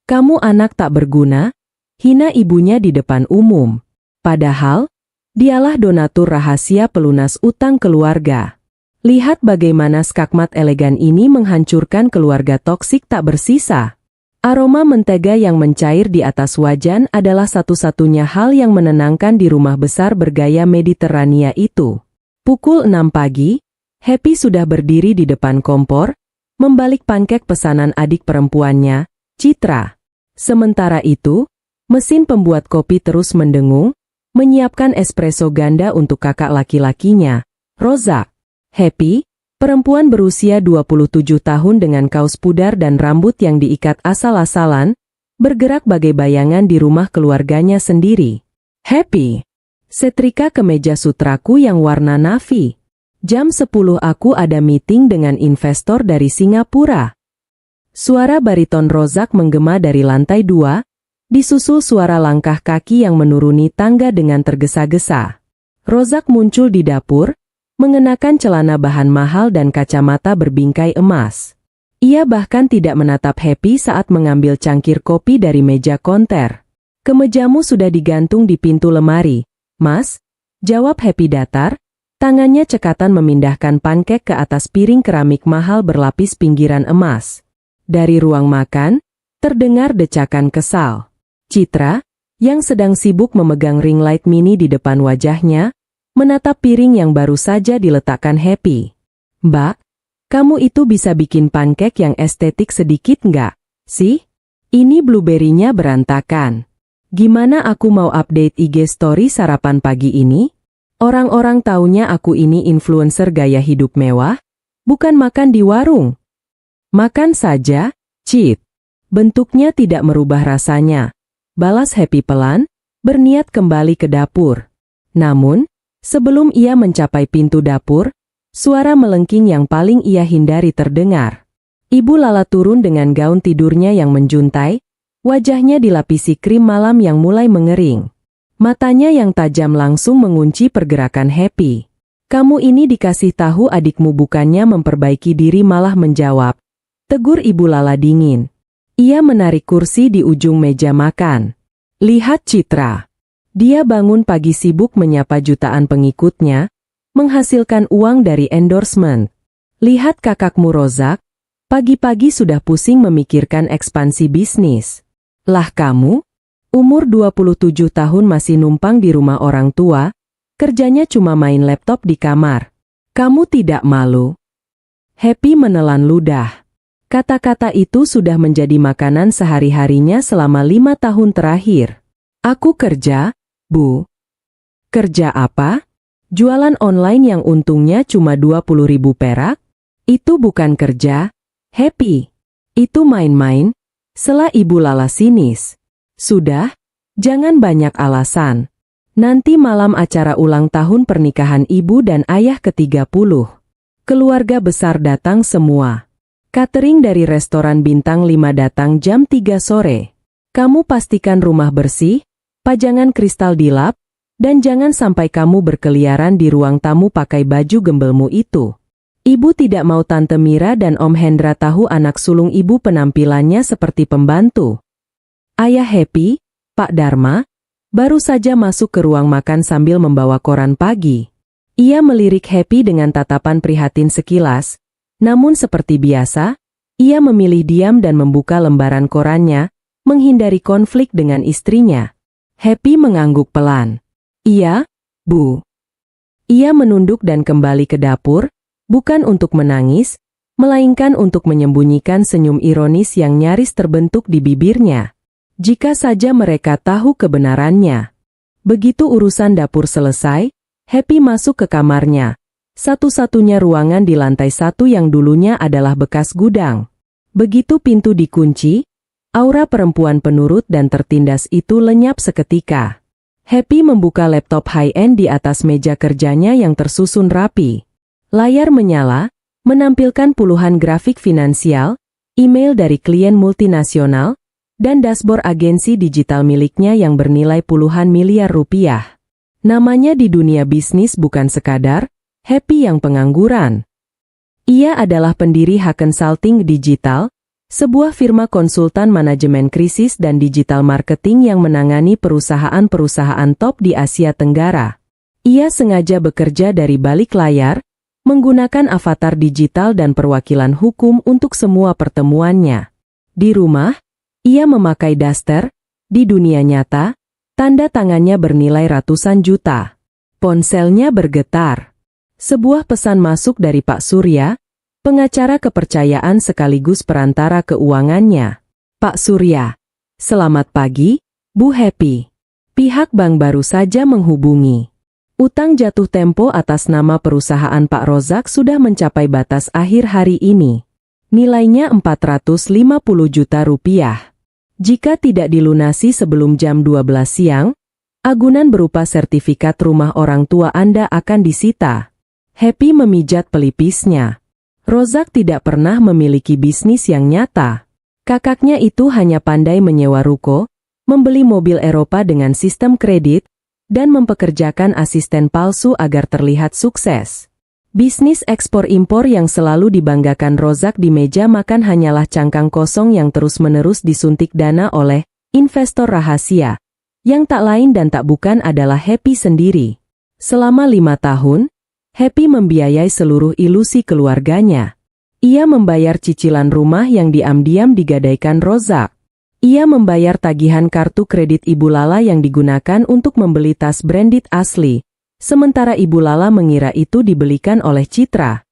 Kamu anak tak berguna, hina ibunya di depan umum. Padahal, dialah donatur rahasia pelunas utang keluarga. Lihat bagaimana skakmat elegan ini menghancurkan keluarga toksik tak bersisa. Aroma mentega yang mencair di atas wajan adalah satu-satunya hal yang menenangkan di rumah besar bergaya Mediterania itu. Pukul 6 pagi, Happy sudah berdiri di depan kompor, membalik pankek pesanan adik perempuannya, Citra. Sementara itu, mesin pembuat kopi terus mendengung, menyiapkan espresso ganda untuk kakak laki-lakinya, Rozak. Happy, perempuan berusia 27 tahun dengan kaos pudar dan rambut yang diikat asal-asalan, bergerak bagai bayangan di rumah keluarganya sendiri. Happy, setrika kemeja sutraku yang warna navy. Jam 10 aku ada meeting dengan investor dari Singapura. Suara bariton Rozak menggema dari lantai 2, disusul suara langkah kaki yang menuruni tangga dengan tergesa-gesa. Rozak muncul di dapur, mengenakan celana bahan mahal dan kacamata berbingkai emas. Ia bahkan tidak menatap Happy saat mengambil cangkir kopi dari meja konter. Kemejamu sudah digantung di pintu lemari, Mas, jawab Happy datar, tangannya cekatan memindahkan pankek ke atas piring keramik mahal berlapis pinggiran emas. Dari ruang makan, terdengar decakan kesal. Citra, yang sedang sibuk memegang ring light mini di depan wajahnya, menatap piring yang baru saja diletakkan Happy. Mbak, kamu itu bisa bikin pankek yang estetik sedikit nggak, sih? Ini blueberry-nya berantakan. Gimana aku mau update IG story sarapan pagi ini? Orang-orang taunya aku ini influencer gaya hidup mewah, bukan makan di warung. Makan saja, cheat. Bentuknya tidak merubah rasanya. Balas Happy pelan, berniat kembali ke dapur. Namun, sebelum ia mencapai pintu dapur, suara melengking yang paling ia hindari terdengar. Ibu Lala turun dengan gaun tidurnya yang menjuntai, wajahnya dilapisi krim malam yang mulai mengering. Matanya yang tajam langsung mengunci pergerakan Happy. Kamu ini dikasih tahu adikmu bukannya memperbaiki diri malah menjawab, tegur Ibu Lala dingin. Ia menarik kursi di ujung meja makan. Lihat Citra. Dia bangun pagi sibuk menyapa jutaan pengikutnya, menghasilkan uang dari endorsement. Lihat kakakmu Rozak, pagi-pagi sudah pusing memikirkan ekspansi bisnis. Lah kamu, umur 27 tahun masih numpang di rumah orang tua, kerjanya cuma main laptop di kamar. Kamu tidak malu? Happy menelan ludah. Kata-kata itu sudah menjadi makanan sehari-harinya selama 5 tahun terakhir. Aku kerja, Bu. Kerja apa? Jualan online yang untungnya cuma 20.000 perak? Itu bukan kerja, Happy. Itu main-main, sela Ibu Lala sinis. Sudah, jangan banyak alasan. Nanti malam acara ulang tahun pernikahan ibu dan ayah ke-30. Keluarga besar datang semua. Catering dari restoran bintang 5 datang jam 3 sore. Kamu pastikan rumah bersih, pajangan kristal dilap, dan jangan sampai kamu berkeliaran di ruang tamu pakai baju gembelmu itu. Ibu tidak mau Tante Mira dan Om Hendra tahu anak sulung ibu penampilannya seperti pembantu. Ayah Happy, Pak Dharma, baru saja masuk ke ruang makan sambil membawa koran pagi. Ia melirik Happy dengan tatapan prihatin sekilas, namun seperti biasa, ia memilih diam dan membuka lembaran korannya, menghindari konflik dengan istrinya. Happy mengangguk pelan. Iya, Bu. Ia menunduk dan kembali ke dapur, bukan untuk menangis, melainkan untuk menyembunyikan senyum ironis yang nyaris terbentuk di bibirnya. Jika saja mereka tahu kebenarannya. Begitu urusan dapur selesai, Happy masuk ke kamarnya. Satu-satunya ruangan di lantai 1 yang dulunya adalah bekas gudang. Begitu pintu dikunci, aura perempuan penurut dan tertindas itu lenyap seketika. Happy membuka laptop high-end di atas meja kerjanya yang tersusun rapi. Layar menyala, menampilkan puluhan grafik finansial, email dari klien multinasional, dan dashboard agensi digital miliknya yang bernilai puluhan miliar rupiah. Namanya di dunia bisnis bukan sekadar Happy yang pengangguran. Ia adalah pendiri H Consulting Digital, sebuah firma konsultan manajemen krisis dan digital marketing yang menangani perusahaan-perusahaan top di Asia Tenggara. Ia sengaja bekerja dari balik layar, menggunakan avatar digital dan perwakilan hukum untuk semua pertemuannya. Di rumah, ia memakai daster. Di dunia nyata, tanda tangannya bernilai ratusan juta. Ponselnya bergetar. Sebuah pesan masuk dari Pak Surya, pengacara kepercayaan sekaligus perantara keuangannya. Pak Surya, selamat pagi, Bu Happy. Pihak bank baru saja menghubungi. Utang jatuh tempo atas nama perusahaan Pak Rozak sudah mencapai batas akhir hari ini. Nilainya 450 juta rupiah. Jika tidak dilunasi sebelum jam 12 siang, agunan berupa sertifikat rumah orang tua Anda akan disita. Happy memijat pelipisnya. Rozak tidak pernah memiliki bisnis yang nyata. Kakaknya itu hanya pandai menyewa ruko, membeli mobil Eropa dengan sistem kredit, dan mempekerjakan asisten palsu agar terlihat sukses. Bisnis ekspor-impor yang selalu dibanggakan Rozak di meja makan hanyalah cangkang kosong yang terus-menerus disuntik dana oleh investor rahasia, yang tak lain dan tak bukan adalah Happy sendiri. Selama 5 tahun, Happy membiayai seluruh ilusi keluarganya. Ia membayar cicilan rumah yang diam-diam digadaikan Rozak. Ia membayar tagihan kartu kredit Ibu Lala yang digunakan untuk membeli tas branded asli. Sementara Ibu Lala mengira itu dibelikan oleh Citra.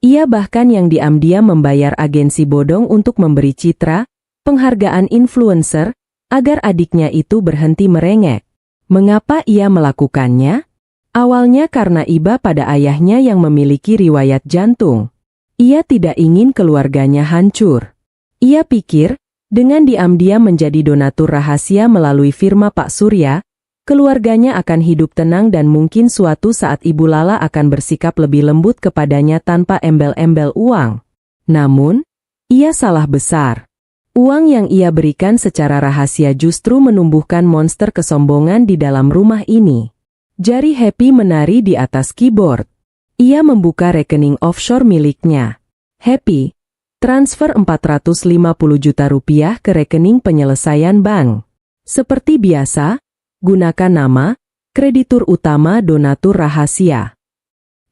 Ia bahkan yang diam-diam membayar agensi bodong untuk memberi Citra penghargaan influencer, agar adiknya itu berhenti merengek. Mengapa ia melakukannya? Awalnya karena iba pada ayahnya yang memiliki riwayat jantung. Ia tidak ingin keluarganya hancur. Ia pikir, dengan diam-diam menjadi donatur rahasia melalui firma Pak Surya, keluarganya akan hidup tenang dan mungkin suatu saat Ibu Lala akan bersikap lebih lembut kepadanya tanpa embel-embel uang. Namun, ia salah besar. Uang yang ia berikan secara rahasia justru menumbuhkan monster kesombongan di dalam rumah ini. Jari Happy menari di atas keyboard. Ia membuka rekening offshore miliknya. Happy, transfer 450 juta rupiah ke rekening penyelesaian bank. Seperti biasa, gunakan nama, kreditur utama donatur rahasia.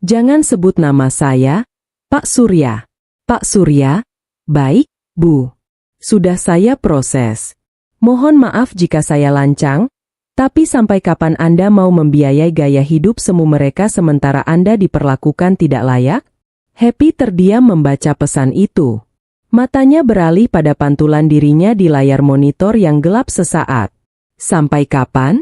Jangan sebut nama saya, Pak Surya. Pak Surya, baik, Bu. Sudah saya proses. Mohon maaf jika saya lancang, tapi sampai kapan Anda mau membiayai gaya hidup semu mereka sementara Anda diperlakukan tidak layak? Happy terdiam membaca pesan itu. Matanya beralih pada pantulan dirinya di layar monitor yang gelap sesaat. Sampai kapan?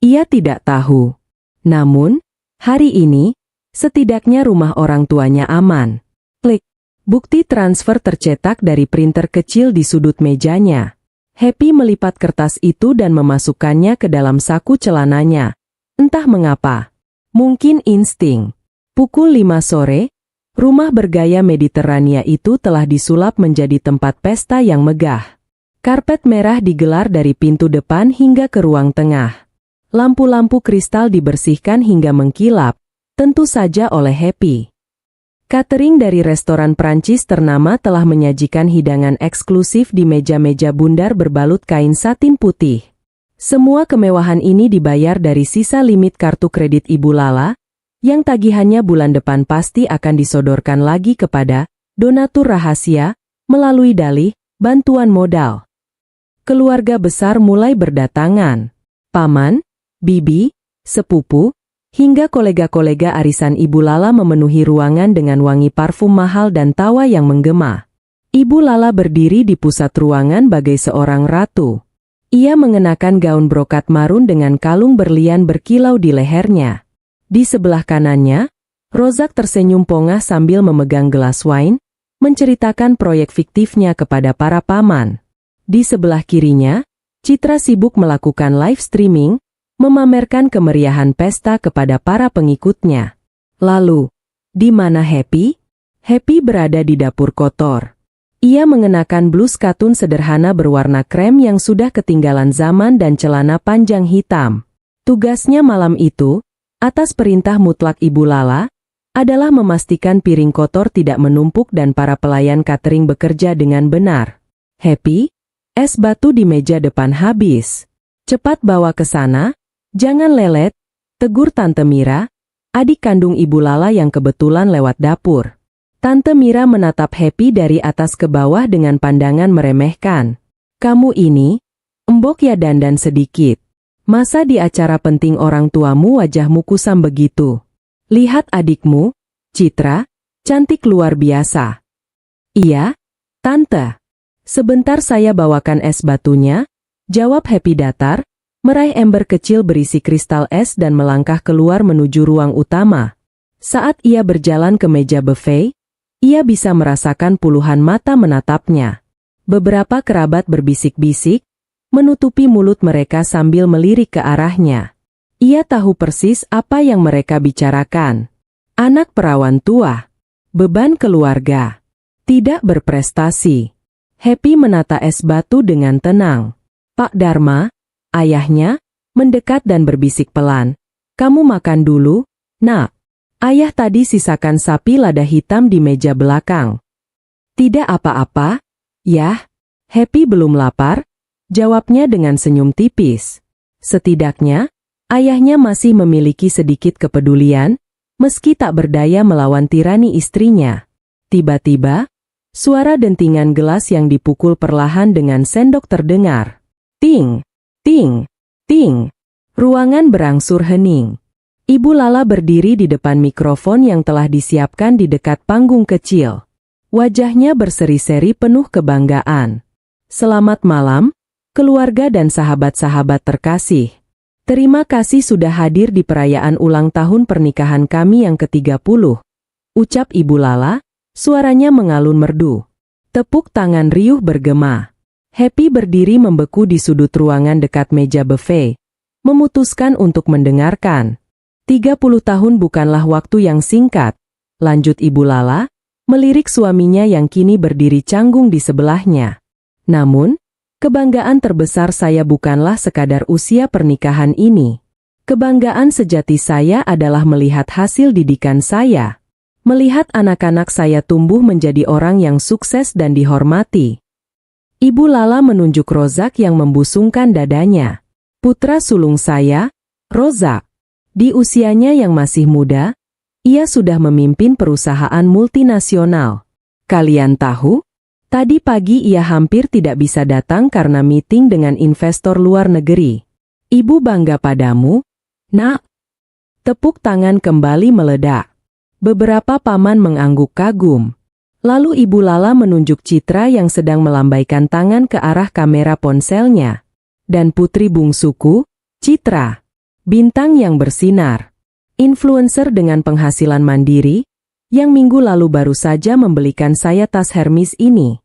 Ia tidak tahu. Namun, hari ini, setidaknya rumah orang tuanya aman. Klik. Bukti transfer tercetak dari printer kecil di sudut mejanya. Happy melipat kertas itu dan memasukkannya ke dalam saku celananya. Entah mengapa. Mungkin insting. Pukul 5 sore, rumah bergaya Mediterania itu telah disulap menjadi tempat pesta yang megah. Karpet merah digelar dari pintu depan hingga ke ruang tengah. Lampu-lampu kristal dibersihkan hingga mengkilap, tentu saja oleh Happy. Catering dari restoran Prancis ternama telah menyajikan hidangan eksklusif di meja-meja bundar berbalut kain satin putih. Semua kemewahan ini dibayar dari sisa limit kartu kredit Ibu Lala, yang tagihannya bulan depan pasti akan disodorkan lagi kepada donatur rahasia, melalui dalih, bantuan modal. Keluarga besar mulai berdatangan. Paman, bibi, sepupu, hingga kolega-kolega arisan Ibu Lala memenuhi ruangan dengan wangi parfum mahal dan tawa yang menggema. Ibu Lala berdiri di pusat ruangan bagai seorang ratu. Ia mengenakan gaun brokat marun dengan kalung berlian berkilau di lehernya. Di sebelah kanannya, Rozak tersenyum pongah sambil memegang gelas wine, menceritakan proyek fiktifnya kepada para paman. Di sebelah kirinya, Citra sibuk melakukan live streaming, memamerkan kemeriahan pesta kepada para pengikutnya. Lalu, di mana Happy? Happy berada di dapur kotor. Ia mengenakan blus katun sederhana berwarna krem yang sudah ketinggalan zaman dan celana panjang hitam. Tugasnya malam itu, atas perintah mutlak Ibu Lala, adalah memastikan piring kotor tidak menumpuk dan para pelayan catering bekerja dengan benar. Happy, es batu di meja depan habis. Cepat bawa ke sana, jangan lelet, tegur Tante Mira, adik kandung Ibu Lala yang kebetulan lewat dapur. Tante Mira menatap Happy dari atas ke bawah dengan pandangan meremehkan. Kamu ini, embok ya dandan sedikit. Masa di acara penting orang tuamu wajahmu kusam begitu? Lihat adikmu, Citra, cantik luar biasa. Iya, Tante. Sebentar saya bawakan es batunya, jawab Happy datar, meraih ember kecil berisi kristal es dan melangkah keluar menuju ruang utama. Saat ia berjalan ke meja buffet, ia bisa merasakan puluhan mata menatapnya. Beberapa kerabat berbisik-bisik, menutupi mulut mereka sambil melirik ke arahnya. Ia tahu persis apa yang mereka bicarakan. Anak perawan tua, beban keluarga, tidak berprestasi. Happy menata es batu dengan tenang. Pak Dharma, ayahnya, mendekat dan berbisik pelan. Kamu makan dulu, nak. Ayah tadi sisakan sapi lada hitam di meja belakang. Tidak apa-apa, yah. Happy belum lapar, jawabnya dengan senyum tipis. Setidaknya, ayahnya masih memiliki sedikit kepedulian, meski tak berdaya melawan tirani istrinya. Tiba-tiba, suara dentingan gelas yang dipukul perlahan dengan sendok terdengar. Ting, ting, ting. Ruangan berangsur hening. Ibu Lala berdiri di depan mikrofon yang telah disiapkan di dekat panggung kecil. Wajahnya berseri-seri penuh kebanggaan. Selamat malam, keluarga dan sahabat-sahabat terkasih. Terima kasih sudah hadir di perayaan ulang tahun pernikahan kami yang ke-30. Ucap Ibu Lala, suaranya mengalun merdu. Tepuk tangan riuh bergema. Happy berdiri membeku di sudut ruangan dekat meja buffet, memutuskan untuk mendengarkan. 30 tahun bukanlah waktu yang singkat, lanjut Ibu Lala, melirik suaminya yang kini berdiri canggung di sebelahnya. Namun, kebanggaan terbesar saya bukanlah sekadar usia pernikahan ini. Kebanggaan sejati saya adalah melihat hasil didikan saya. Melihat anak-anak saya tumbuh menjadi orang yang sukses dan dihormati. Ibu Lala menunjuk Rozak yang membusungkan dadanya. Putra sulung saya, Rozak. Di usianya yang masih muda, ia sudah memimpin perusahaan multinasional. Kalian tahu? Tadi pagi ia hampir tidak bisa datang karena meeting dengan investor luar negeri. Ibu bangga padamu, nak. Tepuk tangan kembali meledak. Beberapa paman mengangguk kagum. Lalu Ibu Lala menunjuk Citra yang sedang melambaikan tangan ke arah kamera ponselnya. Dan putri bungsuku, Citra. Bintang yang bersinar. Influencer dengan penghasilan mandiri, yang minggu lalu baru saja membelikan saya tas Hermes ini.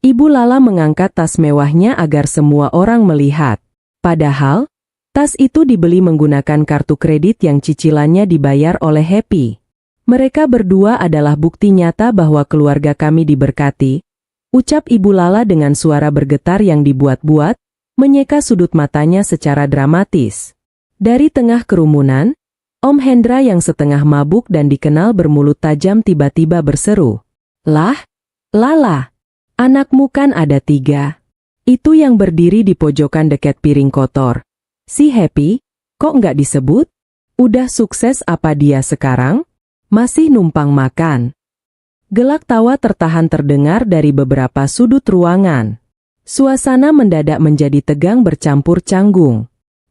Ibu Lala mengangkat tas mewahnya agar semua orang melihat. Padahal, tas itu dibeli menggunakan kartu kredit yang cicilannya dibayar oleh Happy. Mereka berdua adalah bukti nyata bahwa keluarga kami diberkati, ucap Ibu Lala dengan suara bergetar yang dibuat-buat, menyeka sudut matanya secara dramatis. Dari tengah kerumunan, Om Hendra yang setengah mabuk dan dikenal bermulut tajam tiba-tiba berseru. Lah, Lala, anakmu kan ada 3. Itu yang berdiri di pojokan dekat piring kotor. Si Happy, kok nggak disebut? Udah sukses apa dia sekarang? Masih numpang makan. Gelak tawa tertahan terdengar dari beberapa sudut ruangan. Suasana mendadak menjadi tegang bercampur canggung.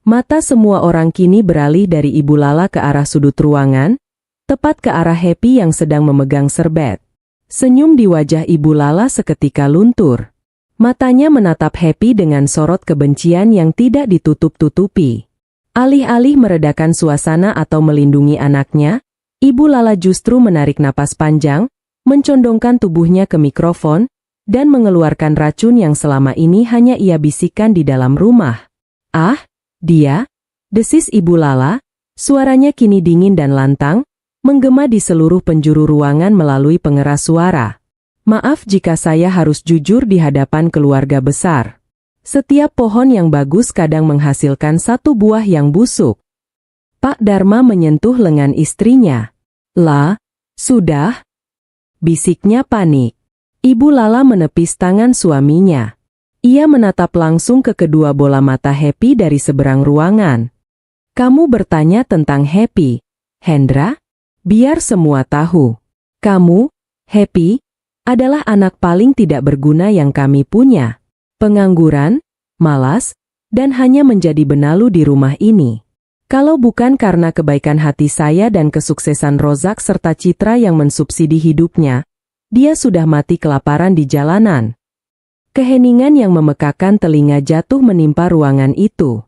Mata semua orang kini beralih dari Ibu Lala ke arah sudut ruangan, tepat ke arah Happy yang sedang memegang serbet. Senyum di wajah Ibu Lala seketika luntur. Matanya menatap Happy dengan sorot kebencian yang tidak ditutup-tutupi. Alih-alih meredakan suasana atau melindungi anaknya, Ibu Lala justru menarik napas panjang, mencondongkan tubuhnya ke mikrofon, dan mengeluarkan racun yang selama ini hanya ia bisikkan di dalam rumah. Ah, dia, desis Ibu Lala, suaranya kini dingin dan lantang, menggema di seluruh penjuru ruangan melalui pengeras suara. Maaf jika saya harus jujur di hadapan keluarga besar. Setiap pohon yang bagus kadang menghasilkan satu buah yang busuk. Pak Dharma menyentuh lengan istrinya. Lah, sudah? Bisiknya panik. Ibu Lala menepis tangan suaminya. Ia menatap langsung ke kedua bola mata Happy dari seberang ruangan. Kamu bertanya tentang Happy, Hendra? Biar semua tahu. Kamu, Happy, adalah anak paling tidak berguna yang kami punya. Pengangguran, malas, dan hanya menjadi benalu di rumah ini. Kalau bukan karena kebaikan hati saya dan kesuksesan Rozak serta Citra yang mensubsidi hidupnya, dia sudah mati kelaparan di jalanan. Keheningan yang memekakan telinga jatuh menimpa ruangan itu.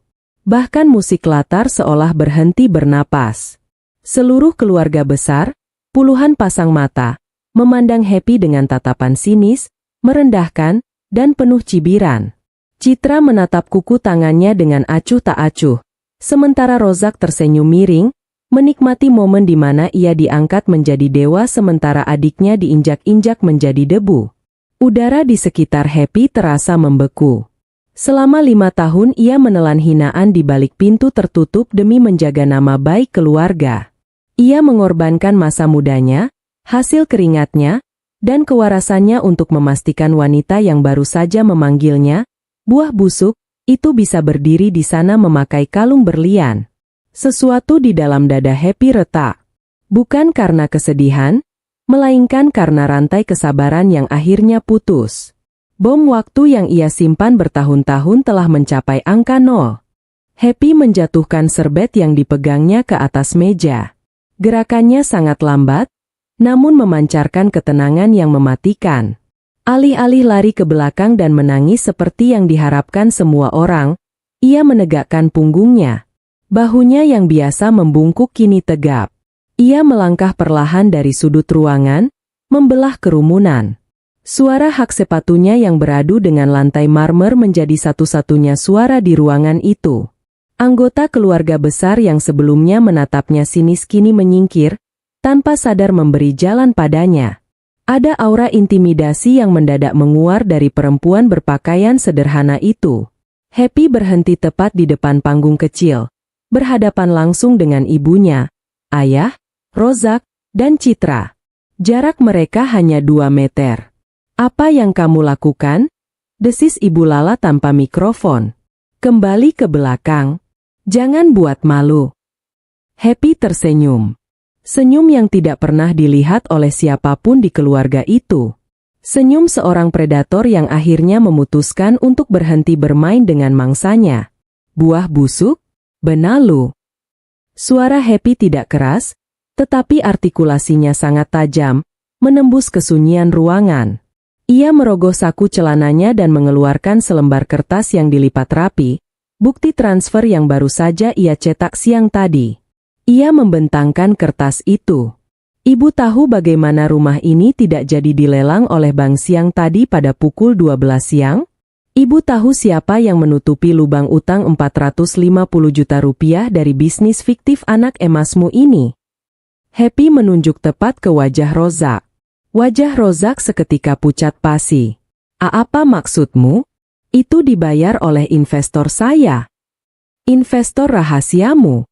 Bahkan musik latar seolah berhenti bernapas. Seluruh keluarga besar, puluhan pasang mata, memandang Happy dengan tatapan sinis, merendahkan, dan penuh cibiran. Citra menatap kuku tangannya dengan acuh tak acuh. Sementara Rozak tersenyum miring, menikmati momen di mana ia diangkat menjadi dewa sementara adiknya diinjak-injak menjadi debu. Udara di sekitar Happy terasa membeku. Selama 5 tahun ia menelan hinaan di balik pintu tertutup demi menjaga nama baik keluarga. Ia mengorbankan masa mudanya, hasil keringatnya, dan kewarasannya untuk memastikan wanita yang baru saja memanggilnya, buah busuk, itu bisa berdiri di sana memakai kalung berlian. Sesuatu di dalam dada Happy retak. Bukan karena kesedihan, melainkan karena rantai kesabaran yang akhirnya putus. Bom waktu yang ia simpan bertahun-tahun telah mencapai angka 0. Happy menjatuhkan serbet yang dipegangnya ke atas meja. Gerakannya sangat lambat, namun memancarkan ketenangan yang mematikan. Alih-alih lari ke belakang dan menangis seperti yang diharapkan semua orang, ia menegakkan punggungnya. Bahunya yang biasa membungkuk kini tegap. Ia melangkah perlahan dari sudut ruangan, membelah kerumunan. Suara hak sepatunya yang beradu dengan lantai marmer menjadi satu-satunya suara di ruangan itu. Anggota keluarga besar yang sebelumnya menatapnya sinis kini menyingkir, tanpa sadar memberi jalan padanya. Ada aura intimidasi yang mendadak menguar dari perempuan berpakaian sederhana itu. Happy berhenti tepat di depan panggung kecil, berhadapan langsung dengan ibunya, ayah, Rozak, dan Citra. Jarak mereka hanya 2 meter. Apa yang kamu lakukan? Desis Ibu Lala tanpa mikrofon. Kembali ke belakang. Jangan buat malu. Happy tersenyum. Senyum yang tidak pernah dilihat oleh siapapun di keluarga itu. Senyum seorang predator yang akhirnya memutuskan untuk berhenti bermain dengan mangsanya. Buah busuk, benalu. Suara Happy tidak keras, tetapi artikulasinya sangat tajam, menembus kesunyian ruangan. Ia merogoh saku celananya dan mengeluarkan selembar kertas yang dilipat rapi, bukti transfer yang baru saja ia cetak siang tadi. Ia membentangkan kertas itu. Ibu tahu bagaimana rumah ini tidak jadi dilelang oleh bank siang tadi pada pukul 12 siang? Ibu tahu siapa yang menutupi lubang utang 450 juta rupiah dari bisnis fiktif anak emasmu ini? Happy menunjuk tepat ke wajah Rozak. Wajah Rozak seketika pucat pasi. Apa maksudmu? Itu dibayar oleh investor saya. Investor rahasiamu.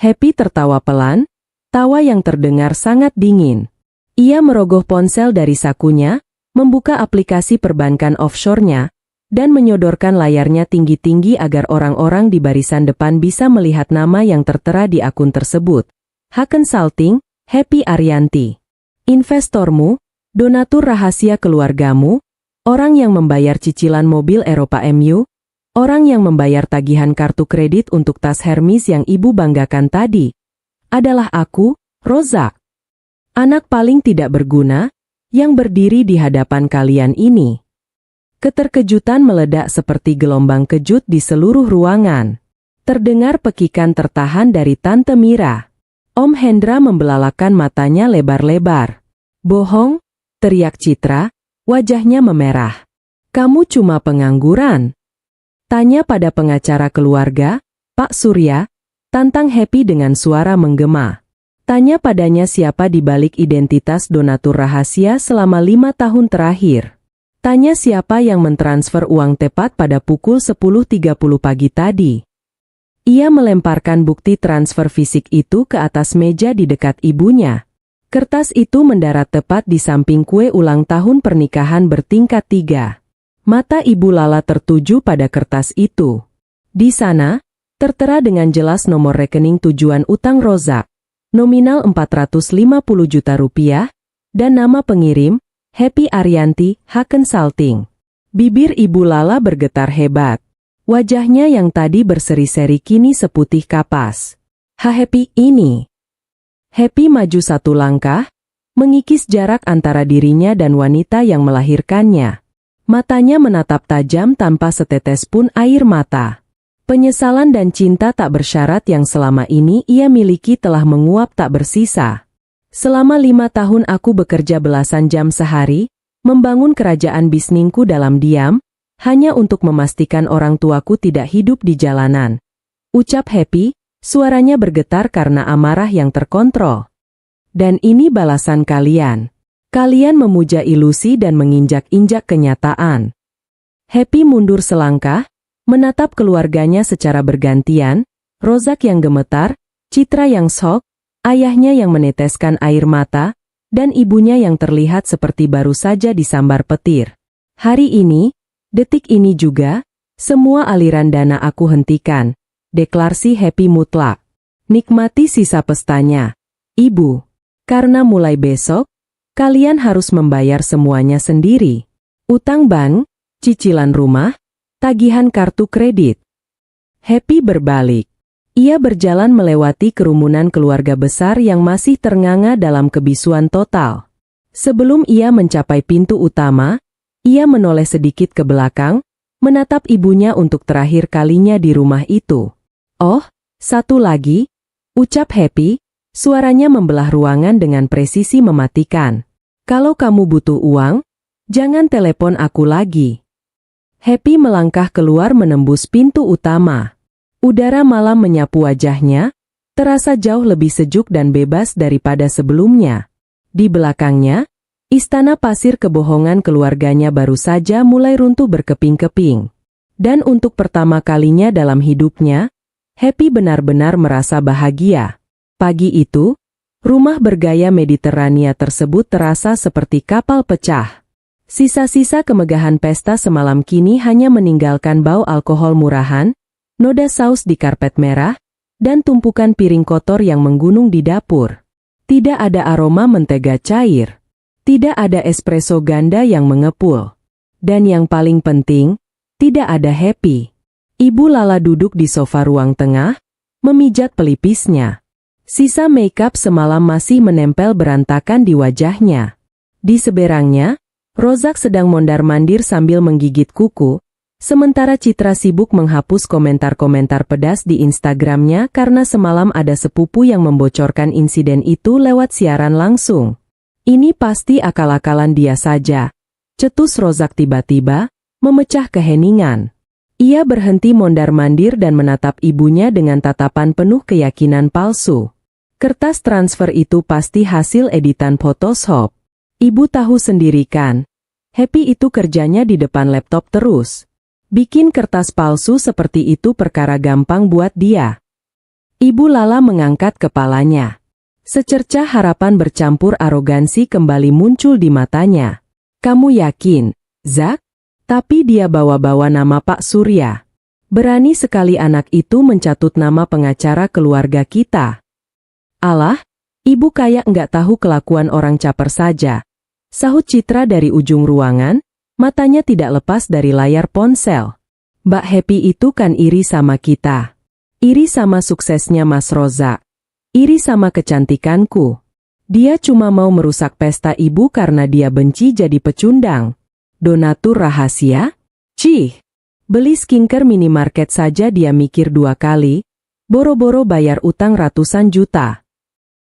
Happy tertawa pelan, tawa yang terdengar sangat dingin. Ia merogoh ponsel dari sakunya, membuka aplikasi perbankan offshore-nya, dan menyodorkan layarnya tinggi-tinggi agar orang-orang di barisan depan bisa melihat nama yang tertera di akun tersebut. Consulting, Happy Arianti. Investormu, donatur rahasia keluargamu, orang yang membayar cicilan mobil Eropa MU, orang yang membayar tagihan kartu kredit untuk tas Hermes yang ibu banggakan tadi, adalah aku, Rozak. Anak paling tidak berguna, yang berdiri di hadapan kalian ini. Keterkejutan meledak seperti gelombang kejut di seluruh ruangan. Terdengar pekikan tertahan dari Tante Mira. Om Hendra membelalakan matanya lebar-lebar. Bohong, teriak Citra, wajahnya memerah. Kamu cuma pengangguran. Tanya pada pengacara keluarga, Pak Surya, tantang Happy dengan suara menggema. Tanya padanya siapa di balik identitas donatur rahasia selama 5 tahun terakhir. Tanya siapa yang mentransfer uang tepat pada pukul 10.30 pagi tadi. Ia melemparkan bukti transfer fisik itu ke atas meja di dekat ibunya. Kertas itu mendarat tepat di samping kue ulang tahun pernikahan bertingkat 3. Mata Ibu Lala tertuju pada kertas itu. Di sana, tertera dengan jelas nomor rekening tujuan utang Rozak, nominal 450 juta rupiah, dan nama pengirim, Happy Arianti, H-Consulting. Bibir Ibu Lala bergetar hebat. Wajahnya yang tadi berseri-seri kini seputih kapas. Happy ini. Happy maju satu langkah, mengikis jarak antara dirinya dan wanita yang melahirkannya. Matanya menatap tajam tanpa setetes pun air mata. Penyesalan dan cinta tak bersyarat yang selama ini ia miliki telah menguap tak bersisa. Selama 5 tahun aku bekerja belasan jam sehari, membangun kerajaan bisnisku dalam diam, hanya untuk memastikan orang tuaku tidak hidup di jalanan. Ucap Happy, suaranya bergetar karena amarah yang terkontrol. Dan ini balasan kalian. Kalian memuja ilusi dan menginjak-injak kenyataan. Happy mundur selangkah, menatap keluarganya secara bergantian, Rozak yang gemetar, Citra yang shock, ayahnya yang meneteskan air mata, dan ibunya yang terlihat seperti baru saja disambar petir. Hari ini, detik ini juga, semua aliran dana aku hentikan. Deklarasi Happy mutlak. Nikmati sisa pestanya. Ibu, karena mulai besok, kalian harus membayar semuanya sendiri. Utang bank, cicilan rumah, tagihan kartu kredit. Happy berbalik. Ia berjalan melewati kerumunan keluarga besar yang masih ternganga dalam kebisuan total. Sebelum ia mencapai pintu utama, ia menoleh sedikit ke belakang, menatap ibunya untuk terakhir kalinya di rumah itu. Oh, satu lagi, ucap Happy, suaranya membelah ruangan dengan presisi mematikan. Kalau kamu butuh uang, jangan telepon aku lagi. Happy melangkah keluar menembus pintu utama. Udara malam menyapu wajahnya, terasa jauh lebih sejuk dan bebas daripada sebelumnya. Di belakangnya, istana pasir kebohongan keluarganya baru saja mulai runtuh berkeping-keping. Dan untuk pertama kalinya dalam hidupnya, Happy benar-benar merasa bahagia. Pagi itu, rumah bergaya Mediterania tersebut terasa seperti kapal pecah. Sisa-sisa kemegahan pesta semalam kini hanya meninggalkan bau alkohol murahan, noda saus di karpet merah, dan tumpukan piring kotor yang menggunung di dapur. Tidak ada aroma mentega cair. Tidak ada espresso ganda yang mengepul. Dan yang paling penting, tidak ada Happy. Ibu Lala duduk di sofa ruang tengah, memijat pelipisnya. Sisa makeup semalam masih menempel berantakan di wajahnya. Di seberangnya, Rozak sedang mondar-mandir sambil menggigit kuku, sementara Citra sibuk menghapus komentar-komentar pedas di Instagramnya karena semalam ada sepupu yang membocorkan insiden itu lewat siaran langsung. Ini pasti akal-akalan dia saja. Cetus Rozak tiba-tiba, memecah keheningan. Ia berhenti mondar-mandir dan menatap ibunya dengan tatapan penuh keyakinan palsu. Kertas transfer itu pasti hasil editan Photoshop. Ibu tahu sendiri kan, Happy itu kerjanya di depan laptop terus. Bikin kertas palsu seperti itu perkara gampang buat dia. Ibu Lala mengangkat kepalanya. Secercah harapan bercampur arogansi kembali muncul di matanya. Kamu yakin, Zak? Tapi dia bawa-bawa nama Pak Surya. Berani sekali anak itu mencatut nama pengacara keluarga kita. Alah, ibu kayak nggak tahu kelakuan orang caper saja. Sahut Citra dari ujung ruangan, matanya tidak lepas dari layar ponsel. Mbak Happy itu kan iri sama kita. Iri sama suksesnya Mas Rozak. Iri sama kecantikanku. Dia cuma mau merusak pesta ibu karena dia benci jadi pecundang. Donatur rahasia? Cih, beli skincare minimarket saja dia mikir 2 kali, boro-boro bayar utang ratusan juta.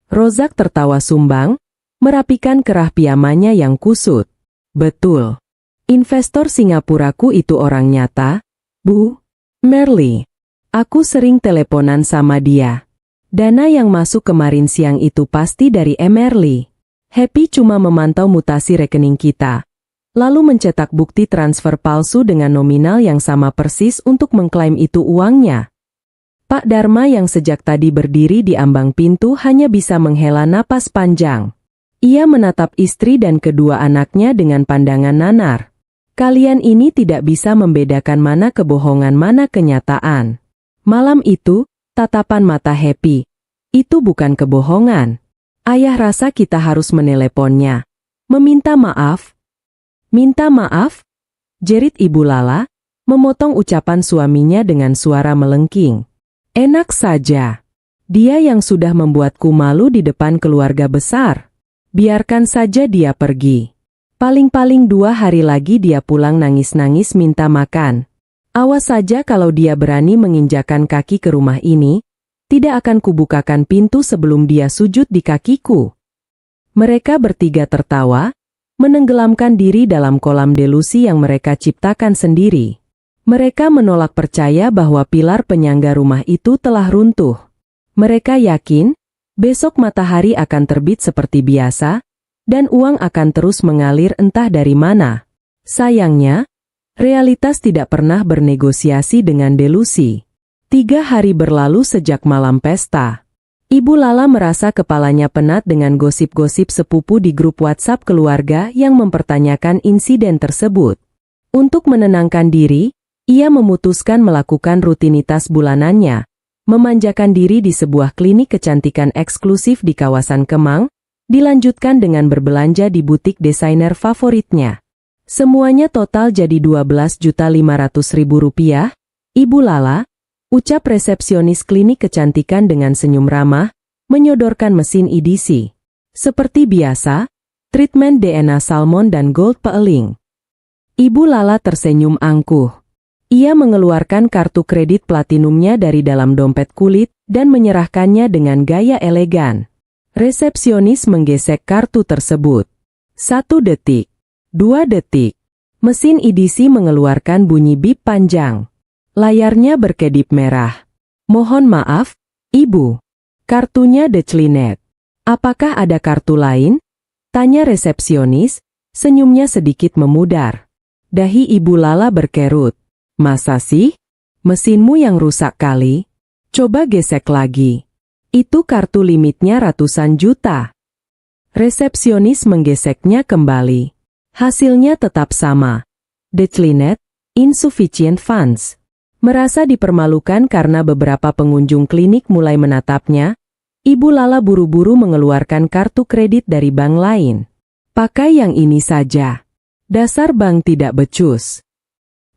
Rozak tertawa sumbang, merapikan kerah piyamanya yang kusut. Betul. Investor Singapuraku itu orang nyata, Bu. Merly. Aku sering teleponan sama dia. Dana yang masuk kemarin siang itu pasti dari Merly. Happy cuma memantau mutasi rekening kita. Lalu mencetak bukti transfer palsu dengan nominal yang sama persis untuk mengklaim itu uangnya. Pak Dharma yang sejak tadi berdiri di ambang pintu hanya bisa menghela napas panjang. Ia menatap istri dan kedua anaknya dengan pandangan nanar. Kalian ini tidak bisa membedakan mana kebohongan mana kenyataan. Malam itu, tatapan mata Happy. Itu bukan kebohongan. Ayah rasa kita harus meneleponnya. Meminta maaf. Minta maaf? Jerit Ibu Lala, memotong ucapan suaminya dengan suara melengking. Enak saja. Dia yang sudah membuatku malu di depan keluarga besar. Biarkan saja dia pergi. Paling-paling 2 hari lagi dia pulang nangis-nangis minta makan. Awas saja kalau dia berani menginjakan kaki ke rumah ini, tidak akan kubukakan pintu sebelum dia sujud di kakiku. Mereka bertiga tertawa, menenggelamkan diri dalam kolam delusi yang mereka ciptakan sendiri. Mereka menolak percaya bahwa pilar penyangga rumah itu telah runtuh. Mereka yakin, besok matahari akan terbit seperti biasa, dan uang akan terus mengalir entah dari mana. Sayangnya, realitas tidak pernah bernegosiasi dengan delusi. 3 hari berlalu sejak malam pesta. Ibu Lala merasa kepalanya penat dengan gosip-gosip sepupu di grup WhatsApp keluarga yang mempertanyakan insiden tersebut. Untuk menenangkan diri, ia memutuskan melakukan rutinitas bulanannya, memanjakan diri di sebuah klinik kecantikan eksklusif di kawasan Kemang, dilanjutkan dengan berbelanja di butik desainer favoritnya. Semuanya total jadi Rp12.500.000, Ibu Lala, ucap resepsionis klinik kecantikan dengan senyum ramah, menyodorkan mesin EDC. Seperti biasa, treatment DNA salmon dan gold peeling. Ibu Lala tersenyum angkuh. Ia mengeluarkan kartu kredit platinumnya dari dalam dompet kulit dan menyerahkannya dengan gaya elegan. Resepsionis menggesek kartu tersebut. 1 detik. 2 detik. Mesin EDC mengeluarkan bunyi bip panjang. Layarnya berkedip merah. Mohon maaf, Ibu. Kartunya declinet. Apakah ada kartu lain? Tanya resepsionis, senyumnya sedikit memudar. Dahi Ibu Lala berkerut. Masa sih? Mesinmu yang rusak kali? Coba gesek lagi. Itu kartu limitnya ratusan juta. Resepsionis menggeseknya kembali. Hasilnya tetap sama. Declinet, insufficient funds. Merasa dipermalukan karena beberapa pengunjung klinik mulai menatapnya, Ibu Lala buru-buru mengeluarkan kartu kredit dari bank lain. Pakai yang ini saja. Dasar bank tidak becus.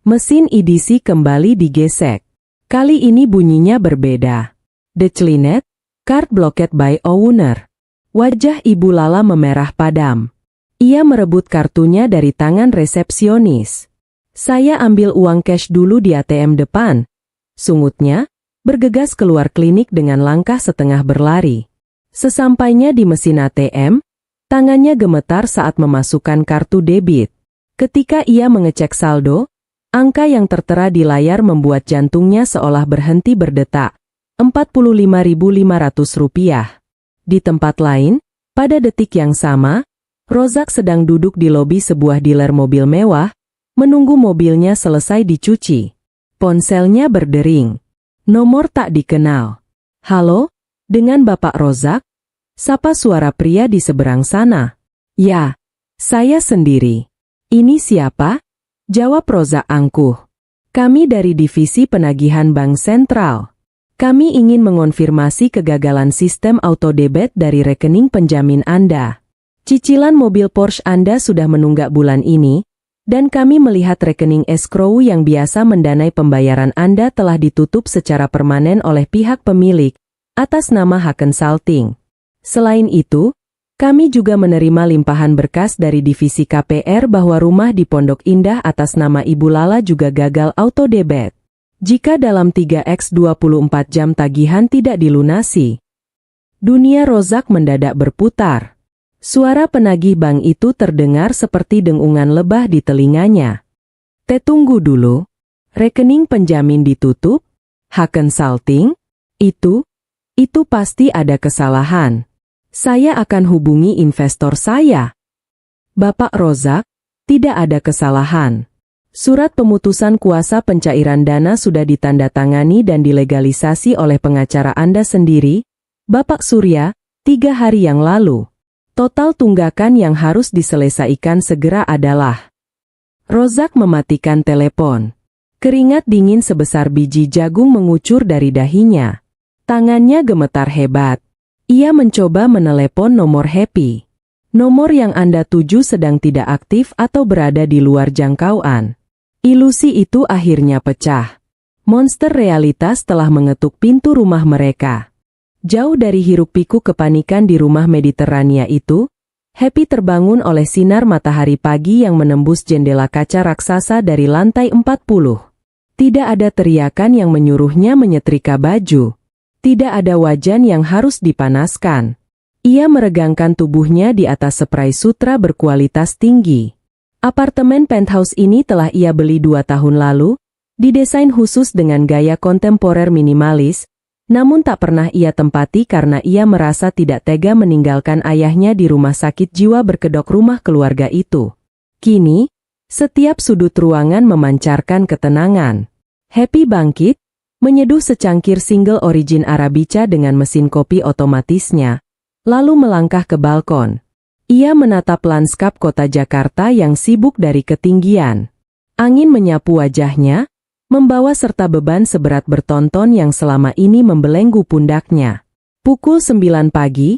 Mesin EDC kembali digesek. Kali ini bunyinya berbeda. Declinet, card blocked by owner. Wajah Ibu Lala memerah padam. Ia merebut kartunya dari tangan resepsionis. Saya ambil uang cash dulu di ATM depan. Sungutnya, bergegas keluar klinik dengan langkah setengah berlari. Sesampainya di mesin ATM, tangannya gemetar saat memasukkan kartu debit. Ketika ia mengecek saldo, angka yang tertera di layar membuat jantungnya seolah berhenti berdetak. Rp45.500. Di tempat lain, pada detik yang sama, Rozak sedang duduk di lobi sebuah dealer mobil mewah, menunggu mobilnya selesai dicuci. Ponselnya berdering. Nomor tak dikenal. Halo, dengan Bapak Rozak? Sapa suara pria di seberang sana. Ya, saya sendiri. Ini siapa? Jawab Rozak angkuh. Kami dari Divisi Penagihan Bank Sentral. Kami ingin mengonfirmasi kegagalan sistem autodebit dari rekening penjamin Anda. Cicilan mobil Porsche Anda sudah menunggak bulan ini, dan kami melihat rekening escrow yang biasa mendanai pembayaran Anda telah ditutup secara permanen oleh pihak pemilik, atas nama Hakensalting. Selain itu, kami juga menerima limpahan berkas dari divisi KPR bahwa rumah di Pondok Indah atas nama Ibu Lala juga gagal autodebit. Jika dalam 3x 24 jam tagihan tidak dilunasi, dunia Rozak mendadak berputar. Suara penagih bank itu terdengar seperti dengungan lebah di telinganya. Tunggu dulu. Rekening penjamin ditutup? Hakensalting? Itu pasti ada kesalahan. Saya akan hubungi investor saya. Bapak Rozak, tidak ada kesalahan. Surat pemutusan kuasa pencairan dana sudah ditandatangani dan dilegalisasi oleh pengacara Anda sendiri, Bapak Surya, 3 hari yang lalu. Total tunggakan yang harus diselesaikan segera adalah. Rozak mematikan telepon. Keringat dingin sebesar biji jagung mengucur dari dahinya. Tangannya gemetar hebat. Ia mencoba menelepon nomor Happy. Nomor yang Anda tuju sedang tidak aktif atau berada di luar jangkauan. Ilusi itu akhirnya pecah. Monster realitas telah mengetuk pintu rumah mereka. Jauh dari hiruk-pikuk kepanikan di rumah Mediterania itu, Happy terbangun oleh sinar matahari pagi yang menembus jendela kaca raksasa dari lantai 40. Tidak ada teriakan yang menyuruhnya menyetrika baju. Tidak ada wajan yang harus dipanaskan. Ia meregangkan tubuhnya di atas spray sutra berkualitas tinggi. Apartemen penthouse ini telah ia beli 2 tahun lalu, didesain khusus dengan gaya kontemporer minimalis, namun tak pernah ia tempati karena ia merasa tidak tega meninggalkan ayahnya di rumah sakit jiwa berkedok rumah keluarga itu. Kini, setiap sudut ruangan memancarkan ketenangan. Happy bangkit, menyeduh secangkir single origin Arabica dengan mesin kopi otomatisnya, lalu melangkah ke balkon. Ia menatap lanskap kota Jakarta yang sibuk dari ketinggian. Angin menyapu wajahnya, membawa serta beban seberat bertonton yang selama ini membelenggu pundaknya. Pukul 9 pagi,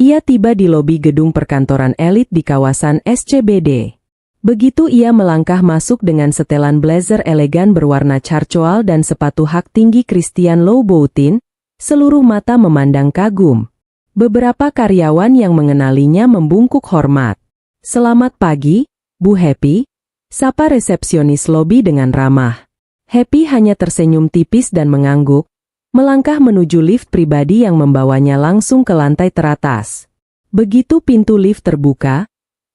ia tiba di lobi gedung perkantoran elit di kawasan SCBD. Begitu ia melangkah masuk dengan setelan blazer elegan berwarna charcoal dan sepatu hak tinggi Christian Louboutin, seluruh mata memandang kagum. Beberapa karyawan yang mengenalinya membungkuk hormat. "Selamat pagi, Bu Happy," sapa resepsionis lobi dengan ramah. Happy hanya tersenyum tipis dan mengangguk, melangkah menuju lift pribadi yang membawanya langsung ke lantai teratas. Begitu pintu lift terbuka,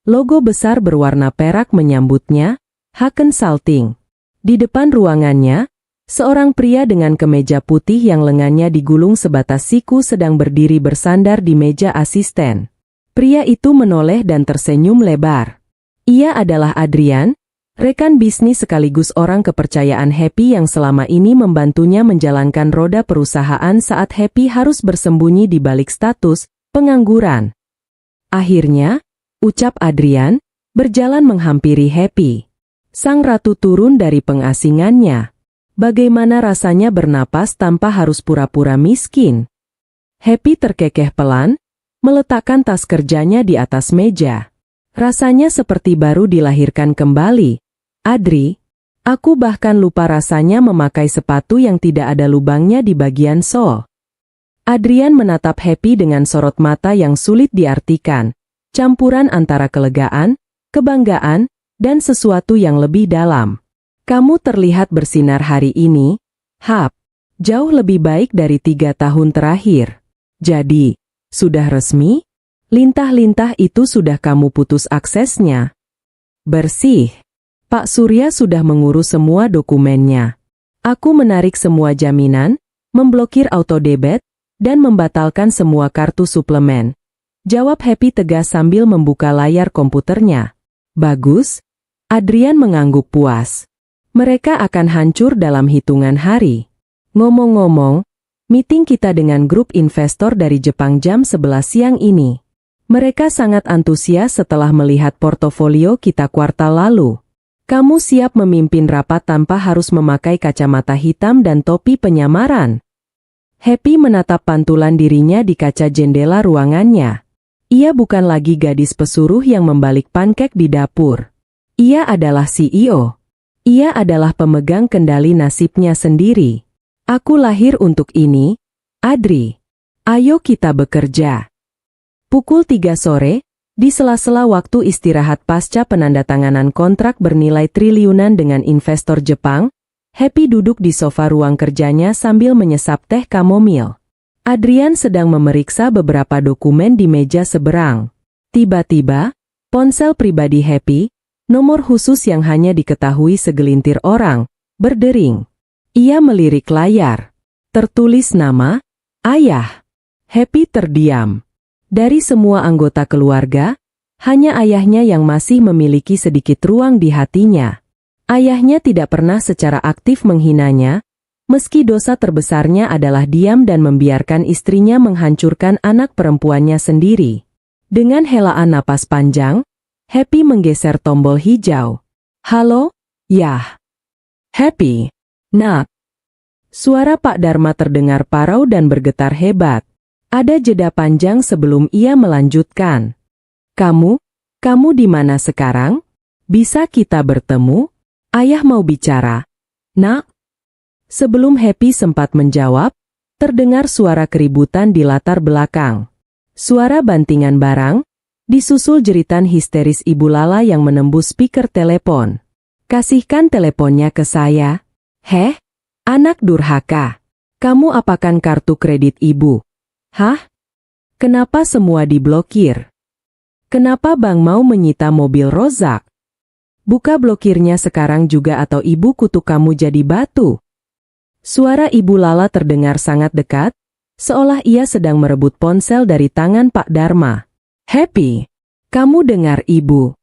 logo besar berwarna perak menyambutnya, Haken Salting. Di depan ruangannya, seorang pria dengan kemeja putih yang lengannya digulung sebatas siku sedang berdiri bersandar di meja asisten. Pria itu menoleh dan tersenyum lebar. Ia adalah Adrian, rekan bisnis sekaligus orang kepercayaan Happy yang selama ini membantunya menjalankan roda perusahaan saat Happy harus bersembunyi di balik status pengangguran. Akhirnya, ucap Adrian, berjalan menghampiri Happy. Sang ratu turun dari pengasingannya. Bagaimana rasanya bernapas tanpa harus pura-pura miskin? Happy terkekeh pelan, meletakkan tas kerjanya di atas meja. Rasanya seperti baru dilahirkan kembali. "Adri, aku bahkan lupa rasanya memakai sepatu yang tidak ada lubangnya di bagian sol." Adrian menatap Happy dengan sorot mata yang sulit diartikan, campuran antara kelegaan, kebanggaan, dan sesuatu yang lebih dalam. "Kamu terlihat bersinar hari ini, Hap. Jauh lebih baik dari 3 tahun terakhir. Jadi, sudah resmi? Lintah-lintah itu sudah kamu putus aksesnya?" "Bersih. Pak Surya sudah mengurus semua dokumennya. Aku menarik semua jaminan, memblokir autodebit, dan membatalkan semua kartu suplemen," jawab Happy tegas sambil membuka layar komputernya. "Bagus." Adrian mengangguk puas. "Mereka akan hancur dalam hitungan hari. Ngomong-ngomong, meeting kita dengan grup investor dari Jepang jam 11 siang ini. Mereka sangat antusias setelah melihat portofolio kita kuartal lalu. Kamu siap memimpin rapat tanpa harus memakai kacamata hitam dan topi penyamaran?" Happy menatap pantulan dirinya di kaca jendela ruangannya. Ia bukan lagi gadis pesuruh yang membalik pankek di dapur. Ia adalah CEO. Ia adalah pemegang kendali nasibnya sendiri. "Aku lahir untuk ini, Adri. Ayo kita bekerja." Pukul 3 sore, di sela-sela waktu istirahat pasca penandatanganan kontrak bernilai triliunan dengan investor Jepang, Happy duduk di sofa ruang kerjanya sambil menyesap teh kamomil. Adrian sedang memeriksa beberapa dokumen di meja seberang. Tiba-tiba, ponsel pribadi Happy, nomor khusus yang hanya diketahui segelintir orang, berdering. Ia melirik layar. Tertulis nama, "Ayah." Happy terdiam. Dari semua anggota keluarga, hanya ayahnya yang masih memiliki sedikit ruang di hatinya. Ayahnya tidak pernah secara aktif menghinanya, meski dosa terbesarnya adalah diam dan membiarkan istrinya menghancurkan anak perempuannya sendiri. Dengan helaan napas panjang, Happy menggeser tombol hijau. Halo? Yah. Happy. Nak. Suara Pak Dharma terdengar parau dan bergetar hebat. Ada jeda panjang sebelum ia melanjutkan. Kamu di mana sekarang? Bisa kita bertemu? Ayah mau bicara. Nak? Sebelum Happy sempat menjawab, terdengar suara keributan di latar belakang. Suara bantingan barang, disusul jeritan histeris Ibu Lala yang menembus speaker telepon. Kasihkan teleponnya ke saya. Heh? Anak durhaka. Kamu apakan kartu kredit ibu? Hah? Kenapa semua diblokir? Kenapa Bang mau menyita mobil Rozak? Buka blokirnya sekarang juga atau ibu kutuk kamu jadi batu. Suara Ibu Lala terdengar sangat dekat, seolah ia sedang merebut ponsel dari tangan Pak Dharma. Happy, kamu dengar ibu.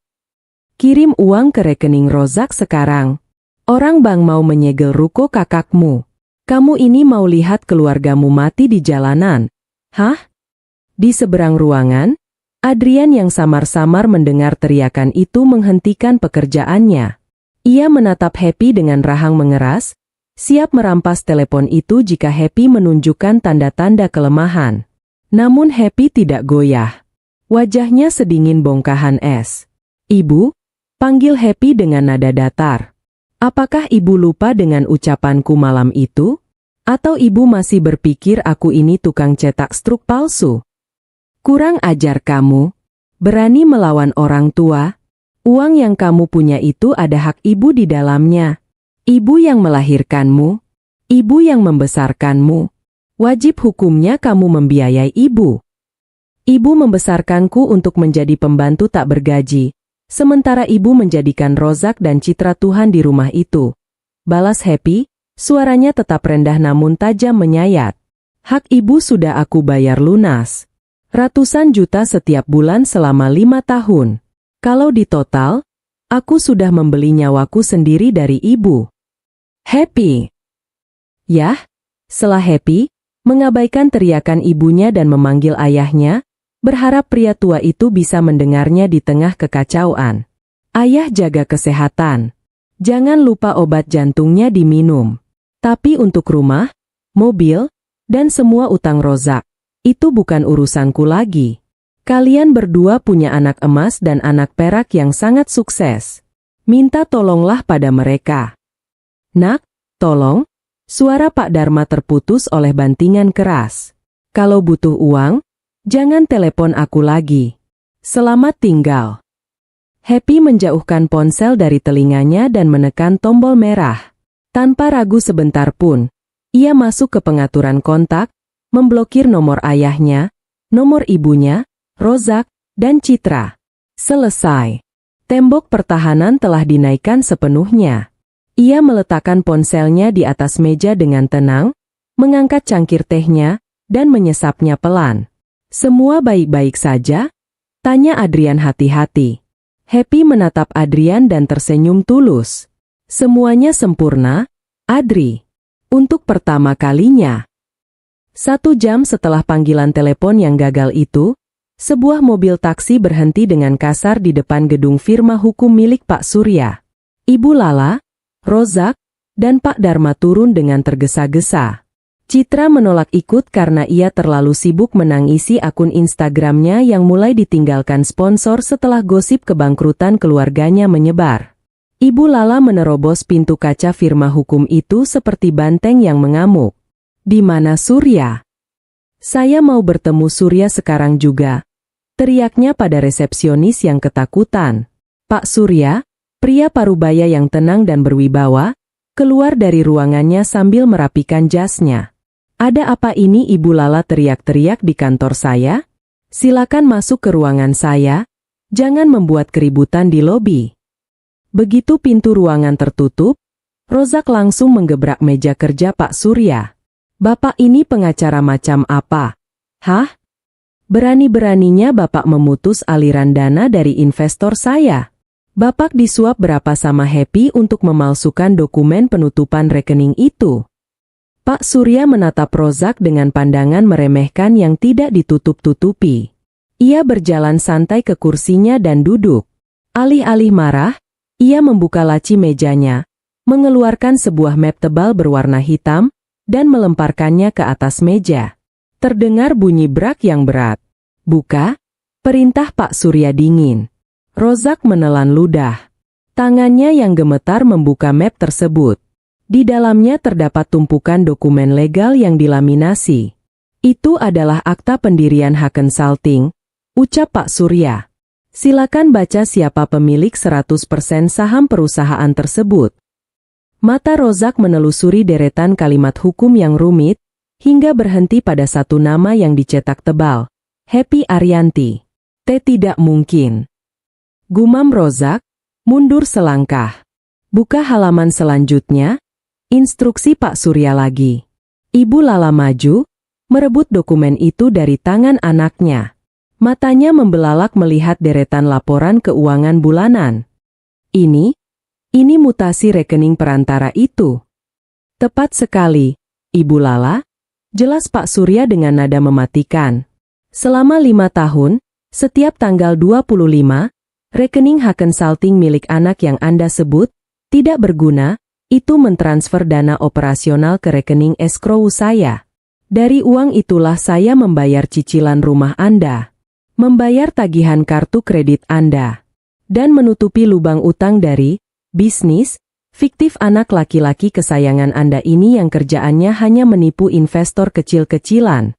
Kirim uang ke rekening Rozak sekarang. Orang Bang mau menyegel ruko kakakmu. Kamu ini mau lihat keluargamu mati di jalanan. Hah? Di seberang ruangan, Adrian yang samar-samar mendengar teriakan itu menghentikan pekerjaannya. Ia menatap Happy dengan rahang mengeras, siap merampas telepon itu jika Happy menunjukkan tanda-tanda kelemahan. Namun Happy tidak goyah. Wajahnya sedingin bongkahan es. Ibu, panggil Happy dengan nada datar. Apakah ibu lupa dengan ucapanku malam itu? Atau ibu masih berpikir aku ini tukang cetak struk palsu? Kurang ajar kamu. Berani melawan orang tua? Uang yang kamu punya itu ada hak ibu di dalamnya. Ibu yang melahirkanmu, ibu yang membesarkanmu. Wajib hukumnya kamu membiayai ibu. Ibu membesarkanku untuk menjadi pembantu tak bergaji, sementara ibu menjadikan Rozak dan Citra Tuhan di rumah itu. Balas Happy, suaranya tetap rendah namun tajam menyayat. Hak ibu sudah aku bayar lunas. Ratusan juta setiap bulan selama 5 tahun. Kalau ditotal, aku sudah membeli nyawaku sendiri dari ibu. Happy. Yah, setelah Happy, mengabaikan teriakan ibunya dan memanggil ayahnya, berharap pria tua itu bisa mendengarnya di tengah kekacauan. Ayah jaga kesehatan. Jangan lupa obat jantungnya diminum. Tapi untuk rumah, mobil, dan semua utang Rozak, itu bukan urusanku lagi. Kalian berdua punya anak emas dan anak perak yang sangat sukses. Minta tolonglah pada mereka. Nak, tolong. Suara Pak Dharma terputus oleh bantingan keras. Kalau butuh uang, jangan telepon aku lagi. Selamat tinggal. Happy menjauhkan ponsel dari telinganya dan menekan tombol merah. Tanpa ragu sebentar pun, ia masuk ke pengaturan kontak, memblokir nomor ayahnya, nomor ibunya, Rozak, dan Citra. Selesai. Tembok pertahanan telah dinaikkan sepenuhnya. Ia meletakkan ponselnya di atas meja dengan tenang, mengangkat cangkir tehnya, dan menyesapnya pelan. Semua baik-baik saja? Tanya Adrian hati-hati. Happy menatap Adrian dan tersenyum tulus. Semuanya sempurna, Adri. Untuk pertama kalinya. 1 jam setelah panggilan telepon yang gagal itu, sebuah mobil taksi berhenti dengan kasar di depan gedung firma hukum milik Pak Surya. Ibu Lala, Rozak, dan Pak Dharma turun dengan tergesa-gesa. Citra menolak ikut karena ia terlalu sibuk menangisi akun Instagramnya yang mulai ditinggalkan sponsor setelah gosip kebangkrutan keluarganya menyebar. Ibu Lala menerobos pintu kaca firma hukum itu seperti banteng yang mengamuk. Di mana Surya? Saya mau bertemu Surya sekarang juga. Teriaknya pada resepsionis yang ketakutan. Pak Surya, pria parubaya yang tenang dan berwibawa, keluar dari ruangannya sambil merapikan jasnya. Ada apa ini Ibu Lala teriak-teriak di kantor saya? Silakan masuk ke ruangan saya, jangan membuat keributan di lobi. Begitu pintu ruangan tertutup, Rozak langsung menggebrak meja kerja Pak Surya. Bapak ini pengacara macam apa? Hah? Berani-beraninya Bapak memutus aliran dana dari investor saya. Bapak disuap berapa sama Happy untuk memalsukan dokumen penutupan rekening itu? Pak Surya menatap Rozak dengan pandangan meremehkan yang tidak ditutup-tutupi. Ia berjalan santai ke kursinya dan duduk. Alih-alih marah, ia membuka laci mejanya, mengeluarkan sebuah map tebal berwarna hitam, dan melemparkannya ke atas meja. Terdengar bunyi brak yang berat. "Buka," perintah Pak Surya dingin. Rozak menelan ludah. Tangannya yang gemetar membuka map tersebut. Di dalamnya terdapat tumpukan dokumen legal yang dilaminasi. "Itu adalah akta pendirian H-Consulting," ucap Pak Surya. "Silakan baca siapa pemilik 100% saham perusahaan tersebut." Mata Rozak menelusuri deretan kalimat hukum yang rumit, hingga berhenti pada satu nama yang dicetak tebal. Happy Arianti. Tidak mungkin. Gumam Rozak, mundur selangkah. Buka halaman selanjutnya, instruksi Pak Surya lagi. Ibu Lala maju, merebut dokumen itu dari tangan anaknya. Matanya membelalak melihat deretan laporan keuangan bulanan. Ini mutasi rekening perantara itu. "Tepat sekali, Ibu Lala," jelas Pak Surya dengan nada mematikan. "Selama 5 tahun, setiap tanggal 25, rekening H-Consulting milik anak yang Anda sebut tidak berguna, itu mentransfer dana operasional ke rekening escrow saya. Dari uang itulah saya membayar cicilan rumah Anda, membayar tagihan kartu kredit Anda, dan menutupi lubang utang dari bisnis fiktif anak laki-laki kesayangan Anda ini yang kerjaannya hanya menipu investor kecil-kecilan."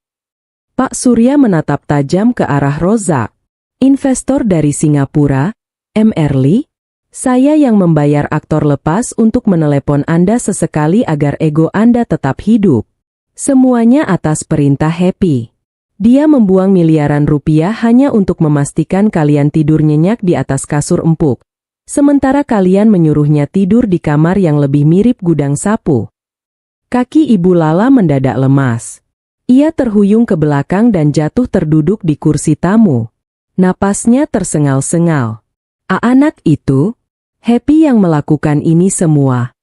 Pak Surya menatap tajam ke arah Rozak. "Investor dari Singapura, M. Early? Saya yang membayar aktor lepas untuk menelepon Anda sesekali agar ego Anda tetap hidup. Semuanya atas perintah Happy. Dia membuang miliaran rupiah hanya untuk memastikan kalian tidur nyenyak di atas kasur empuk. Sementara kalian menyuruhnya tidur di kamar yang lebih mirip gudang sapu." Kaki Ibu Lala mendadak lemas. Ia terhuyung ke belakang dan jatuh terduduk di kursi tamu. Napasnya tersengal-sengal. "Anak itu, Happy yang melakukan ini semua?"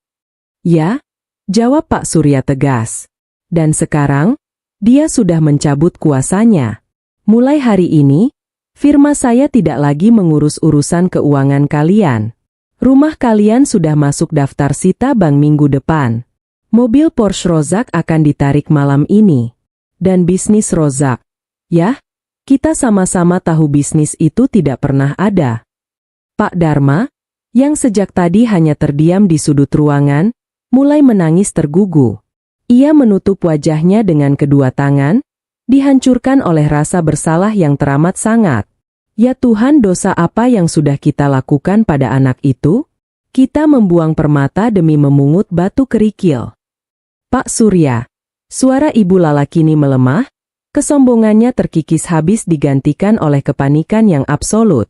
"Ya," jawab Pak Surya tegas. "Dan sekarang, dia sudah mencabut kuasanya. Mulai hari ini, firma saya tidak lagi mengurus urusan keuangan kalian. Rumah kalian sudah masuk daftar sita bank minggu depan. Mobil Porsche Rozak akan ditarik malam ini. Dan bisnis Rozak, ya, kita sama-sama tahu bisnis itu tidak pernah ada." Pak Dharma, yang sejak tadi hanya terdiam di sudut ruangan, mulai menangis tergugu. Ia menutup wajahnya dengan kedua tangan, dihancurkan oleh rasa bersalah yang teramat sangat. "Ya Tuhan, dosa apa yang sudah kita lakukan pada anak itu? Kita membuang permata demi memungut batu kerikil." "Pak Surya," suara Ibu Lala kini melemah, kesombongannya terkikis habis digantikan oleh kepanikan yang absolut.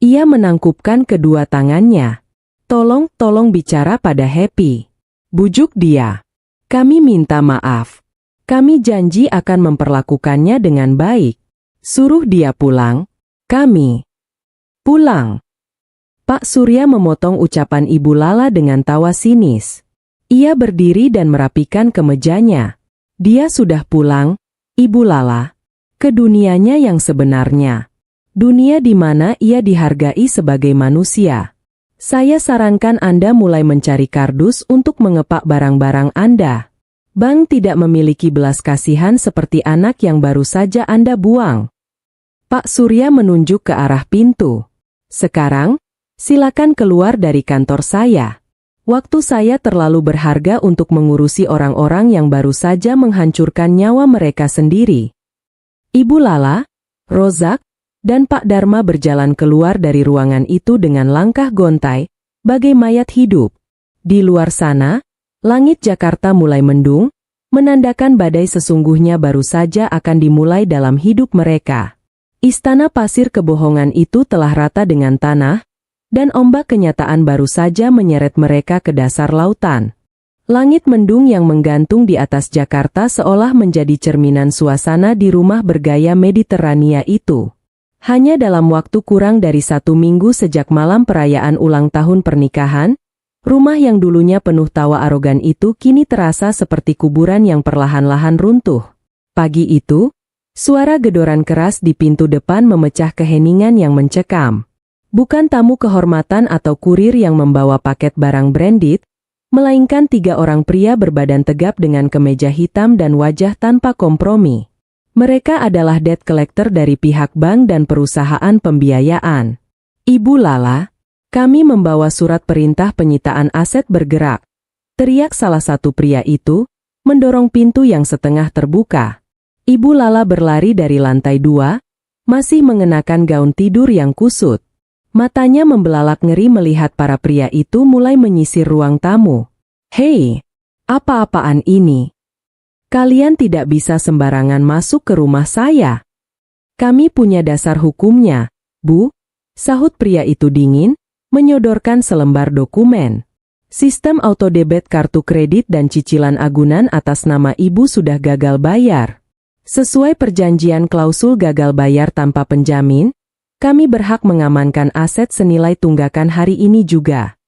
Ia menangkupkan kedua tangannya. Tolong bicara pada Happy. Bujuk dia. Kami minta maaf. Kami janji akan memperlakukannya dengan baik. Suruh dia pulang. Kami pulang." Pak Surya memotong ucapan Ibu Lala dengan tawa sinis. Ia berdiri dan merapikan kemejanya. "Dia sudah pulang, Ibu Lala, ke dunianya yang sebenarnya. Dunia di mana ia dihargai sebagai manusia. Saya sarankan Anda mulai mencari kardus untuk mengepak barang-barang Anda. Bank tidak memiliki belas kasihan seperti anak yang baru saja Anda buang." Pak Surya menunjuk ke arah pintu. "Sekarang, silakan keluar dari kantor saya. Waktu saya terlalu berharga untuk mengurusi orang-orang yang baru saja menghancurkan nyawa mereka sendiri." Ibu Lala, Rozak, dan Pak Dharma berjalan keluar dari ruangan itu dengan langkah gontai, bagai mayat hidup. Di luar sana, langit Jakarta mulai mendung, menandakan badai sesungguhnya baru saja akan dimulai dalam hidup mereka. Istana pasir kebohongan itu telah rata dengan tanah, dan ombak kenyataan baru saja menyeret mereka ke dasar lautan. Langit mendung yang menggantung di atas Jakarta seolah menjadi cerminan suasana di rumah bergaya Mediterania itu. Hanya dalam waktu kurang dari 1 minggu sejak malam perayaan ulang tahun pernikahan, rumah yang dulunya penuh tawa arogan itu kini terasa seperti kuburan yang perlahan-lahan runtuh. Pagi itu, Suara gedoran keras di pintu depan memecah keheningan yang mencekam. Bukan tamu kehormatan atau kurir yang membawa paket barang branded, melainkan 3 orang pria berbadan tegap dengan kemeja hitam dan wajah tanpa kompromi. Mereka adalah debt collector dari pihak bank dan perusahaan pembiayaan. Ibu Lala, kami membawa surat perintah penyitaan aset bergerak. Teriak salah satu pria itu, mendorong pintu yang setengah terbuka. Ibu Lala berlari dari lantai 2, masih mengenakan gaun tidur yang kusut. Matanya membelalak ngeri melihat para pria itu mulai menyisir ruang tamu. Hei, apa-apaan ini? Kalian tidak bisa sembarangan masuk ke rumah saya. Kami punya dasar hukumnya, Bu, sahut pria itu dingin, menyodorkan selembar dokumen. Sistem autodebit kartu kredit dan cicilan agunan atas nama ibu sudah gagal bayar. Sesuai perjanjian klausul gagal bayar tanpa penjamin, kami berhak mengamankan aset senilai tunggakan hari ini juga.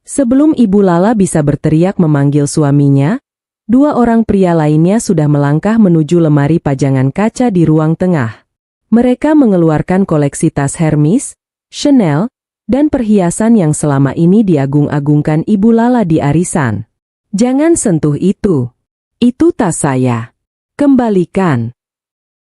Sebelum Ibu Lala bisa berteriak memanggil suaminya, 2 orang pria lainnya sudah melangkah menuju lemari pajangan kaca di ruang tengah. Mereka mengeluarkan koleksi tas Hermes, Chanel, dan perhiasan yang selama ini diagung-agungkan Ibu Lala di arisan. Jangan sentuh itu. Itu tas saya. Kembalikan.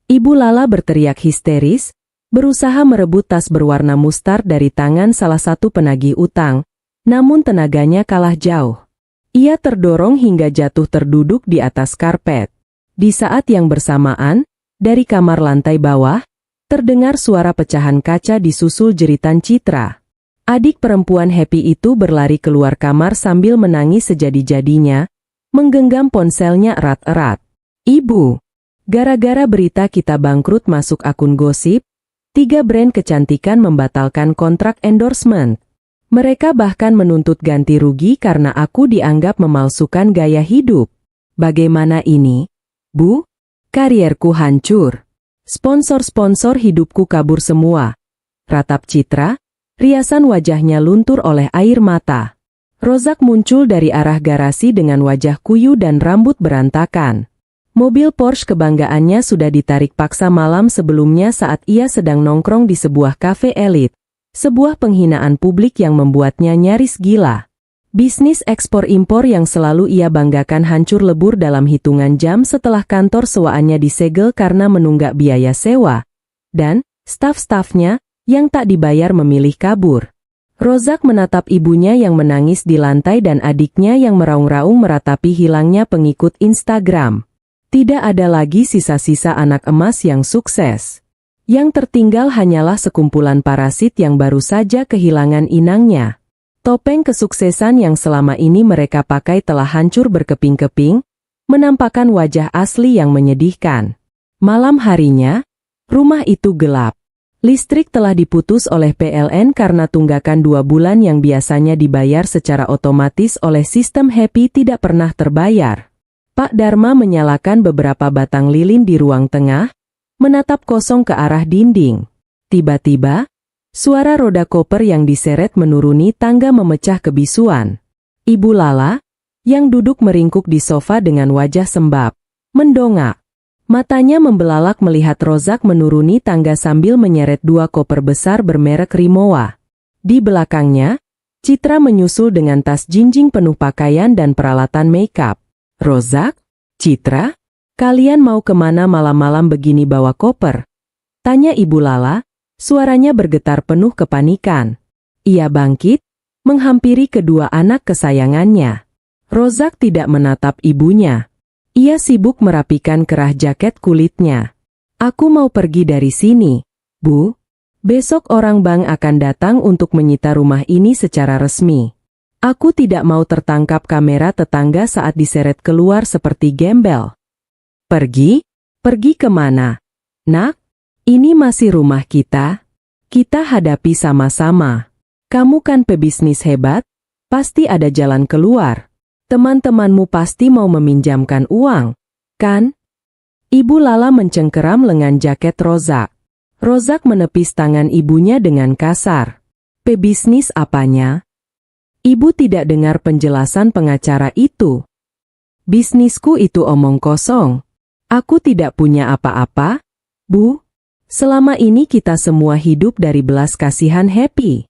Ibu Lala berteriak histeris, berusaha merebut tas berwarna mustard dari tangan salah satu penagih utang, namun tenaganya kalah jauh. Ia terdorong hingga jatuh terduduk di atas karpet. Di saat yang bersamaan, dari kamar lantai bawah, terdengar suara pecahan kaca disusul jeritan Citra. Adik perempuan Happy itu berlari keluar kamar sambil menangis sejadi-jadinya, menggenggam ponselnya erat-erat. Ibu, gara-gara berita kita bangkrut masuk akun gosip, 3 brand kecantikan membatalkan kontrak endorsement. Mereka bahkan menuntut ganti rugi karena aku dianggap memalsukan gaya hidup. Bagaimana ini, Bu? Karierku hancur. Sponsor-sponsor hidupku kabur semua. Ratap Citra, riasan wajahnya luntur oleh air mata. Rozak muncul dari arah garasi dengan wajah kuyu dan rambut berantakan. Mobil Porsche kebanggaannya sudah ditarik paksa malam sebelumnya saat ia sedang nongkrong di sebuah kafe elit. Sebuah penghinaan publik yang membuatnya nyaris gila. Bisnis ekspor-impor yang selalu ia banggakan hancur lebur dalam hitungan jam setelah kantor sewaannya disegel karena menunggak biaya sewa. Dan, staf-stafnya, yang tak dibayar memilih kabur. Rozak menatap ibunya yang menangis di lantai dan adiknya yang meraung-raung meratapi hilangnya pengikut Instagram. Tidak ada lagi sisa-sisa anak emas yang sukses. Yang tertinggal hanyalah sekumpulan parasit yang baru saja kehilangan inangnya. Topeng kesuksesan yang selama ini mereka pakai telah hancur berkeping-keping, menampakkan wajah asli yang menyedihkan. Malam harinya, rumah itu gelap. Listrik telah diputus oleh PLN karena tunggakan 2 bulan yang biasanya dibayar secara otomatis oleh sistem Happy tidak pernah terbayar. Pak Dharma menyalakan beberapa batang lilin di ruang tengah, menatap kosong ke arah dinding. Tiba-tiba, suara roda koper yang diseret menuruni tangga memecah kebisuan. Ibu Lala, yang duduk meringkuk di sofa dengan wajah sembab, mendongak. Matanya membelalak melihat Rozak menuruni tangga sambil menyeret 2 koper besar bermerek Rimowa. Di belakangnya, Citra menyusul dengan tas jinjing penuh pakaian dan peralatan makeup. Rozak, Citra, kalian mau kemana malam-malam begini bawa koper? Tanya Ibu Lala, suaranya bergetar penuh kepanikan. Ia bangkit, menghampiri kedua anak kesayangannya. Rozak tidak menatap ibunya. Ia sibuk merapikan kerah jaket kulitnya. Aku mau pergi dari sini, Bu. Besok orang bank akan datang untuk menyita rumah ini secara resmi. Aku tidak mau tertangkap kamera tetangga saat diseret keluar seperti gembel. Pergi? Pergi kemana? Nak, ini masih rumah kita. Kita hadapi sama-sama. Kamu kan pebisnis hebat, pasti ada jalan keluar. Teman-temanmu pasti mau meminjamkan uang, kan? Ibu Lala mencengkeram lengan jaket Rozak. Rozak menepis tangan ibunya dengan kasar. Pebisnis apanya? Ibu tidak dengar penjelasan pengacara itu. Bisnisku itu omong kosong. Aku tidak punya apa-apa, Bu, selama ini kita semua hidup dari belas kasihan Happy.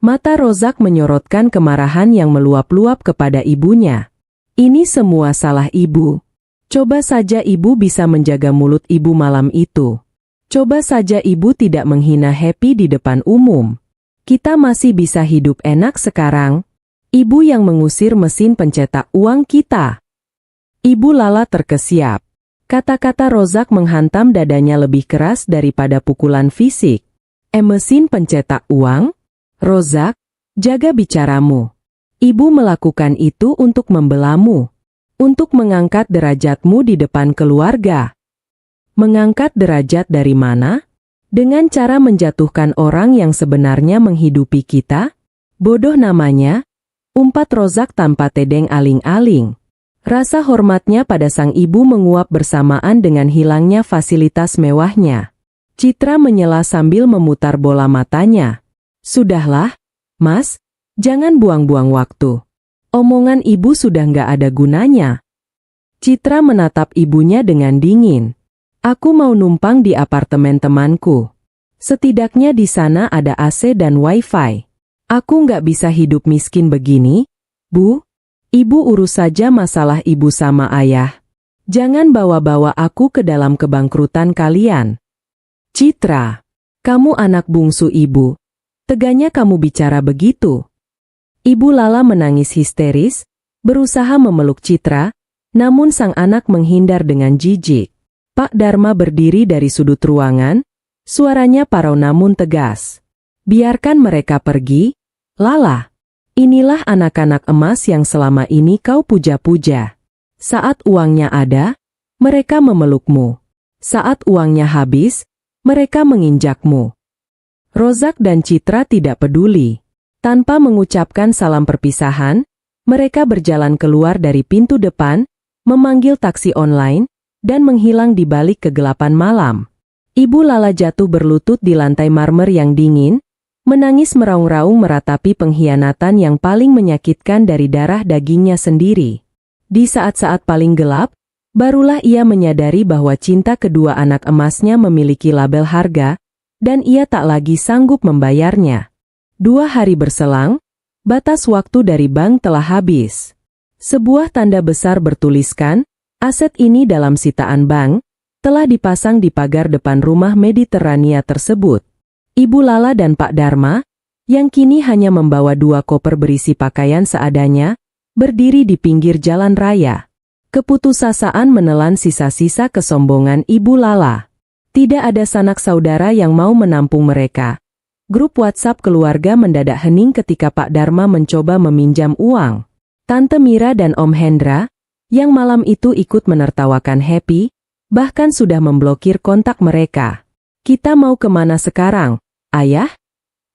Mata Rozak menyorotkan kemarahan yang meluap-luap kepada ibunya. Ini semua salah ibu. Coba saja ibu bisa menjaga mulut ibu malam itu. Coba saja ibu tidak menghina Happy di depan umum. Kita masih bisa hidup enak sekarang. Ibu yang mengusir mesin pencetak uang kita. Ibu Lala terkesiap. Kata-kata Rozak menghantam dadanya lebih keras daripada pukulan fisik. Mesin pencetak uang? Rozak, jaga bicaramu. Ibu melakukan itu untuk membelamu. Untuk mengangkat derajatmu di depan keluarga. Mengangkat derajat dari mana? Dengan cara menjatuhkan orang yang sebenarnya menghidupi kita? Bodoh namanya, umpat Rozak tanpa tedeng aling-aling. Rasa hormatnya pada sang ibu menguap bersamaan dengan hilangnya fasilitas mewahnya. Citra menyela sambil memutar bola matanya. Sudahlah, Mas, jangan buang-buang waktu. Omongan ibu sudah nggak ada gunanya. Citra menatap ibunya dengan dingin. Aku mau numpang di apartemen temanku. Setidaknya di sana ada AC dan wifi. Aku nggak bisa hidup miskin begini, Bu. Ibu urus saja masalah ibu sama ayah. Jangan bawa-bawa aku ke dalam kebangkrutan kalian. Citra, kamu anak bungsu ibu. Teganya kamu bicara begitu. Ibu Lala menangis histeris, berusaha memeluk Citra, namun sang anak menghindar dengan jijik. Pak Dharma berdiri dari sudut ruangan, suaranya parau namun tegas. Biarkan mereka pergi, Lala. Inilah anak-anak emas yang selama ini kau puja-puja. Saat uangnya ada, mereka memelukmu. Saat uangnya habis, mereka menginjakmu. Rozak dan Citra tidak peduli. Tanpa mengucapkan salam perpisahan, mereka berjalan keluar dari pintu depan, memanggil taksi online, dan menghilang di balik kegelapan malam. Ibu Lala jatuh berlutut di lantai marmer yang dingin, menangis meraung-raung meratapi pengkhianatan yang paling menyakitkan dari darah dagingnya sendiri. Di saat-saat paling gelap, barulah ia menyadari bahwa cinta kedua anak emasnya memiliki label harga, dan ia tak lagi sanggup membayarnya. 2 hari berselang, batas waktu dari bank telah habis. Sebuah tanda besar bertuliskan, aset ini dalam sitaan bank, telah dipasang di pagar depan rumah Mediterania tersebut. Ibu Lala dan Pak Dharma, yang kini hanya membawa 2 koper berisi pakaian seadanya, berdiri di pinggir jalan raya. Keputusasaan menelan sisa-sisa kesombongan Ibu Lala. Tidak ada sanak saudara yang mau menampung mereka. Grup WhatsApp keluarga mendadak hening ketika Pak Dharma mencoba meminjam uang. Tante Mira dan Om Hendra, yang malam itu ikut menertawakan Happy, bahkan sudah memblokir kontak mereka. Kita mau kemana sekarang, Ayah?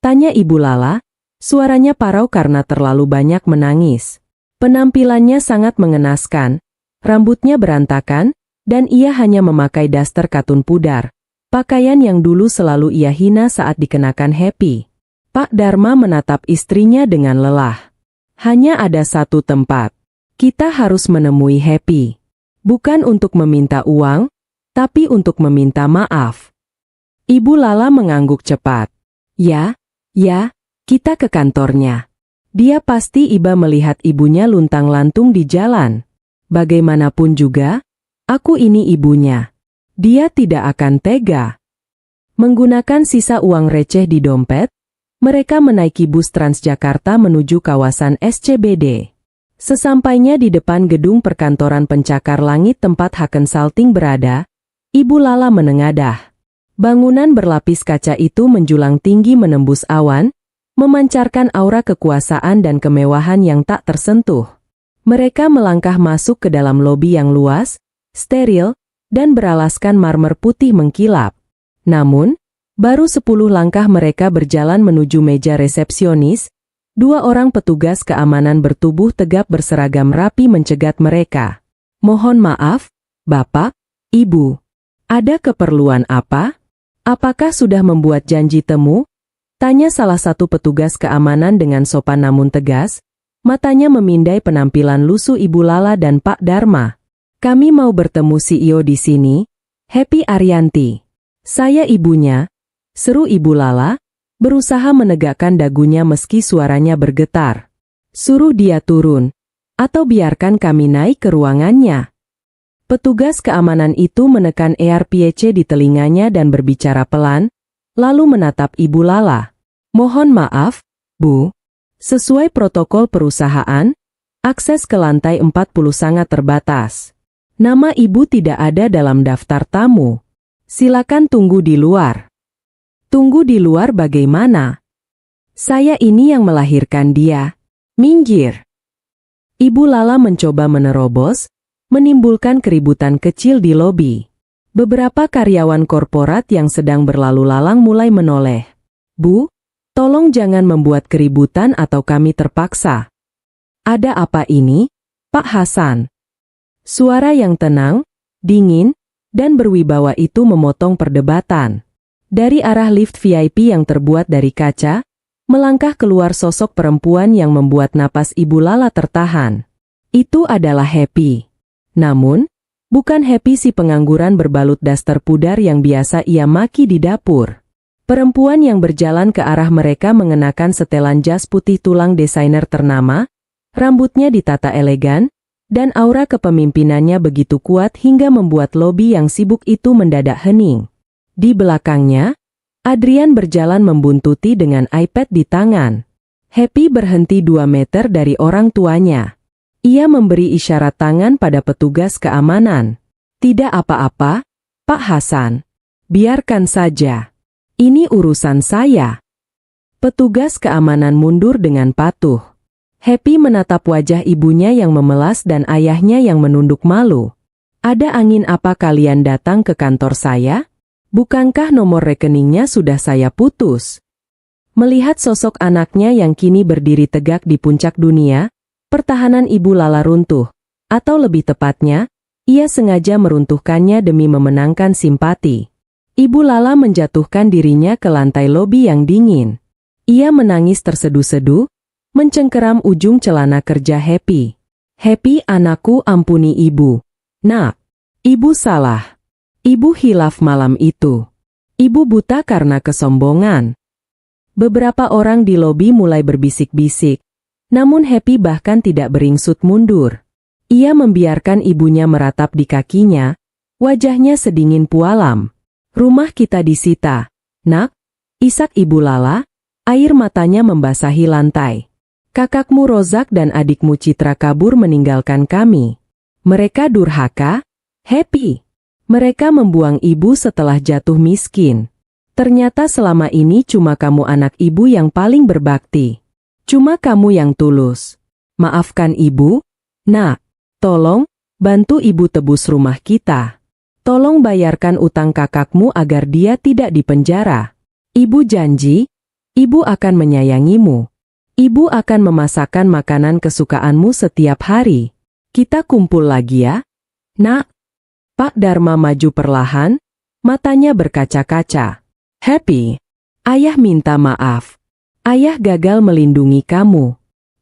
Tanya Ibu Lala, suaranya parau karena terlalu banyak menangis. Penampilannya sangat mengenaskan, rambutnya berantakan, dan ia hanya memakai daster katun pudar, pakaian yang dulu selalu ia hina saat dikenakan Happy. Pak Dharma menatap istrinya dengan lelah. Hanya ada satu tempat. Kita harus menemui Happy. Bukan untuk meminta uang, tapi untuk meminta maaf. Ibu Lala mengangguk cepat. Ya, kita ke kantornya. Dia pasti iba melihat ibunya luntang-lantung di jalan. Bagaimanapun juga, aku ini ibunya. Dia tidak akan tega. Menggunakan sisa uang receh di dompet, mereka menaiki bus Transjakarta menuju kawasan SCBD. Sesampainya di depan gedung perkantoran pencakar langit tempat Haken Salting berada, Ibu Lala menengadah. Bangunan berlapis kaca itu menjulang tinggi menembus awan, memancarkan aura kekuasaan dan kemewahan yang tak tersentuh. Mereka melangkah masuk ke dalam lobi yang luas, steril, dan beralaskan marmer putih mengkilap. Namun, baru 10 langkah mereka berjalan menuju meja resepsionis, 2 orang petugas keamanan bertubuh tegap berseragam rapi mencegat mereka. Mohon maaf, Bapak, Ibu. Ada keperluan apa? Apakah sudah membuat janji temu? Tanya salah satu petugas keamanan dengan sopan namun tegas, matanya memindai penampilan lusuh Ibu Lala dan Pak Dharma. Kami mau bertemu CEO di sini, Happy Arianti. Saya ibunya, seru Ibu Lala, berusaha menegakkan dagunya meski suaranya bergetar. Suruh dia turun, atau biarkan kami naik ke ruangannya. Petugas keamanan itu menekan earpiece di telinganya dan berbicara pelan, lalu menatap Ibu Lala. Mohon maaf, Bu. Sesuai protokol perusahaan, akses ke lantai 40 sangat terbatas. Nama Ibu tidak ada dalam daftar tamu. Silakan tunggu di luar. Tunggu di luar bagaimana? Saya ini yang melahirkan dia. Minggir. Ibu Lala mencoba menerobos, menimbulkan keributan kecil di lobi. Beberapa karyawan korporat yang sedang berlalu lalang mulai menoleh. Bu, tolong jangan membuat keributan atau kami terpaksa. Ada apa ini, Pak Hasan? Suara yang tenang, dingin, dan berwibawa itu memotong perdebatan. Dari arah lift VIP yang terbuat dari kaca, melangkah keluar sosok perempuan yang membuat napas Ibu Lala tertahan. Itu adalah Happy. Namun, bukan Happy si pengangguran berbalut daster pudar yang biasa ia maki di dapur. Perempuan yang berjalan ke arah mereka mengenakan setelan jas putih tulang desainer ternama, rambutnya ditata elegan, dan aura kepemimpinannya begitu kuat hingga membuat lobi yang sibuk itu mendadak hening. Di belakangnya, Adrian berjalan membuntuti dengan iPad di tangan. Happy berhenti 2 meter dari orang tuanya. Ia memberi isyarat tangan pada petugas keamanan. Tidak apa-apa, Pak Hasan. Biarkan saja. Ini urusan saya. Petugas keamanan mundur dengan patuh. Happy menatap wajah ibunya yang memelas dan ayahnya yang menunduk malu. Ada angin apa kalian datang ke kantor saya? Bukankah nomor rekeningnya sudah saya putus? Melihat sosok anaknya yang kini berdiri tegak di puncak dunia, pertahanan Ibu Lala runtuh, atau lebih tepatnya, ia sengaja meruntuhkannya demi memenangkan simpati. Ibu Lala menjatuhkan dirinya ke lantai lobi yang dingin. Ia menangis terseduh-seduh, mencengkeram ujung celana kerja Happy. Happy anakku, ampuni ibu. Nak, ibu salah. Ibu hilaf malam itu. Ibu buta karena kesombongan. Beberapa orang di lobi mulai berbisik-bisik. Namun Happy bahkan tidak beringsut mundur. Ia membiarkan ibunya meratap di kakinya, wajahnya sedingin pualam. Rumah kita disita. Nak, isak Ibu Lala, air matanya membasahi lantai. Kakakmu Rozak dan adikmu Citra kabur meninggalkan kami. Mereka durhaka, Happy. Mereka membuang ibu setelah jatuh miskin. Ternyata selama ini cuma kamu anak ibu yang paling berbakti. Cuma kamu yang tulus. Maafkan ibu, nak. Tolong, bantu ibu tebus rumah kita. Tolong bayarkan utang kakakmu agar dia tidak dipenjara. Ibu janji, ibu akan menyayangimu. Ibu akan memasakkan makanan kesukaanmu setiap hari. Kita kumpul lagi ya, nak. Pak Dharma maju perlahan, matanya berkaca-kaca. Happy, ayah minta maaf. Ayah gagal melindungi kamu.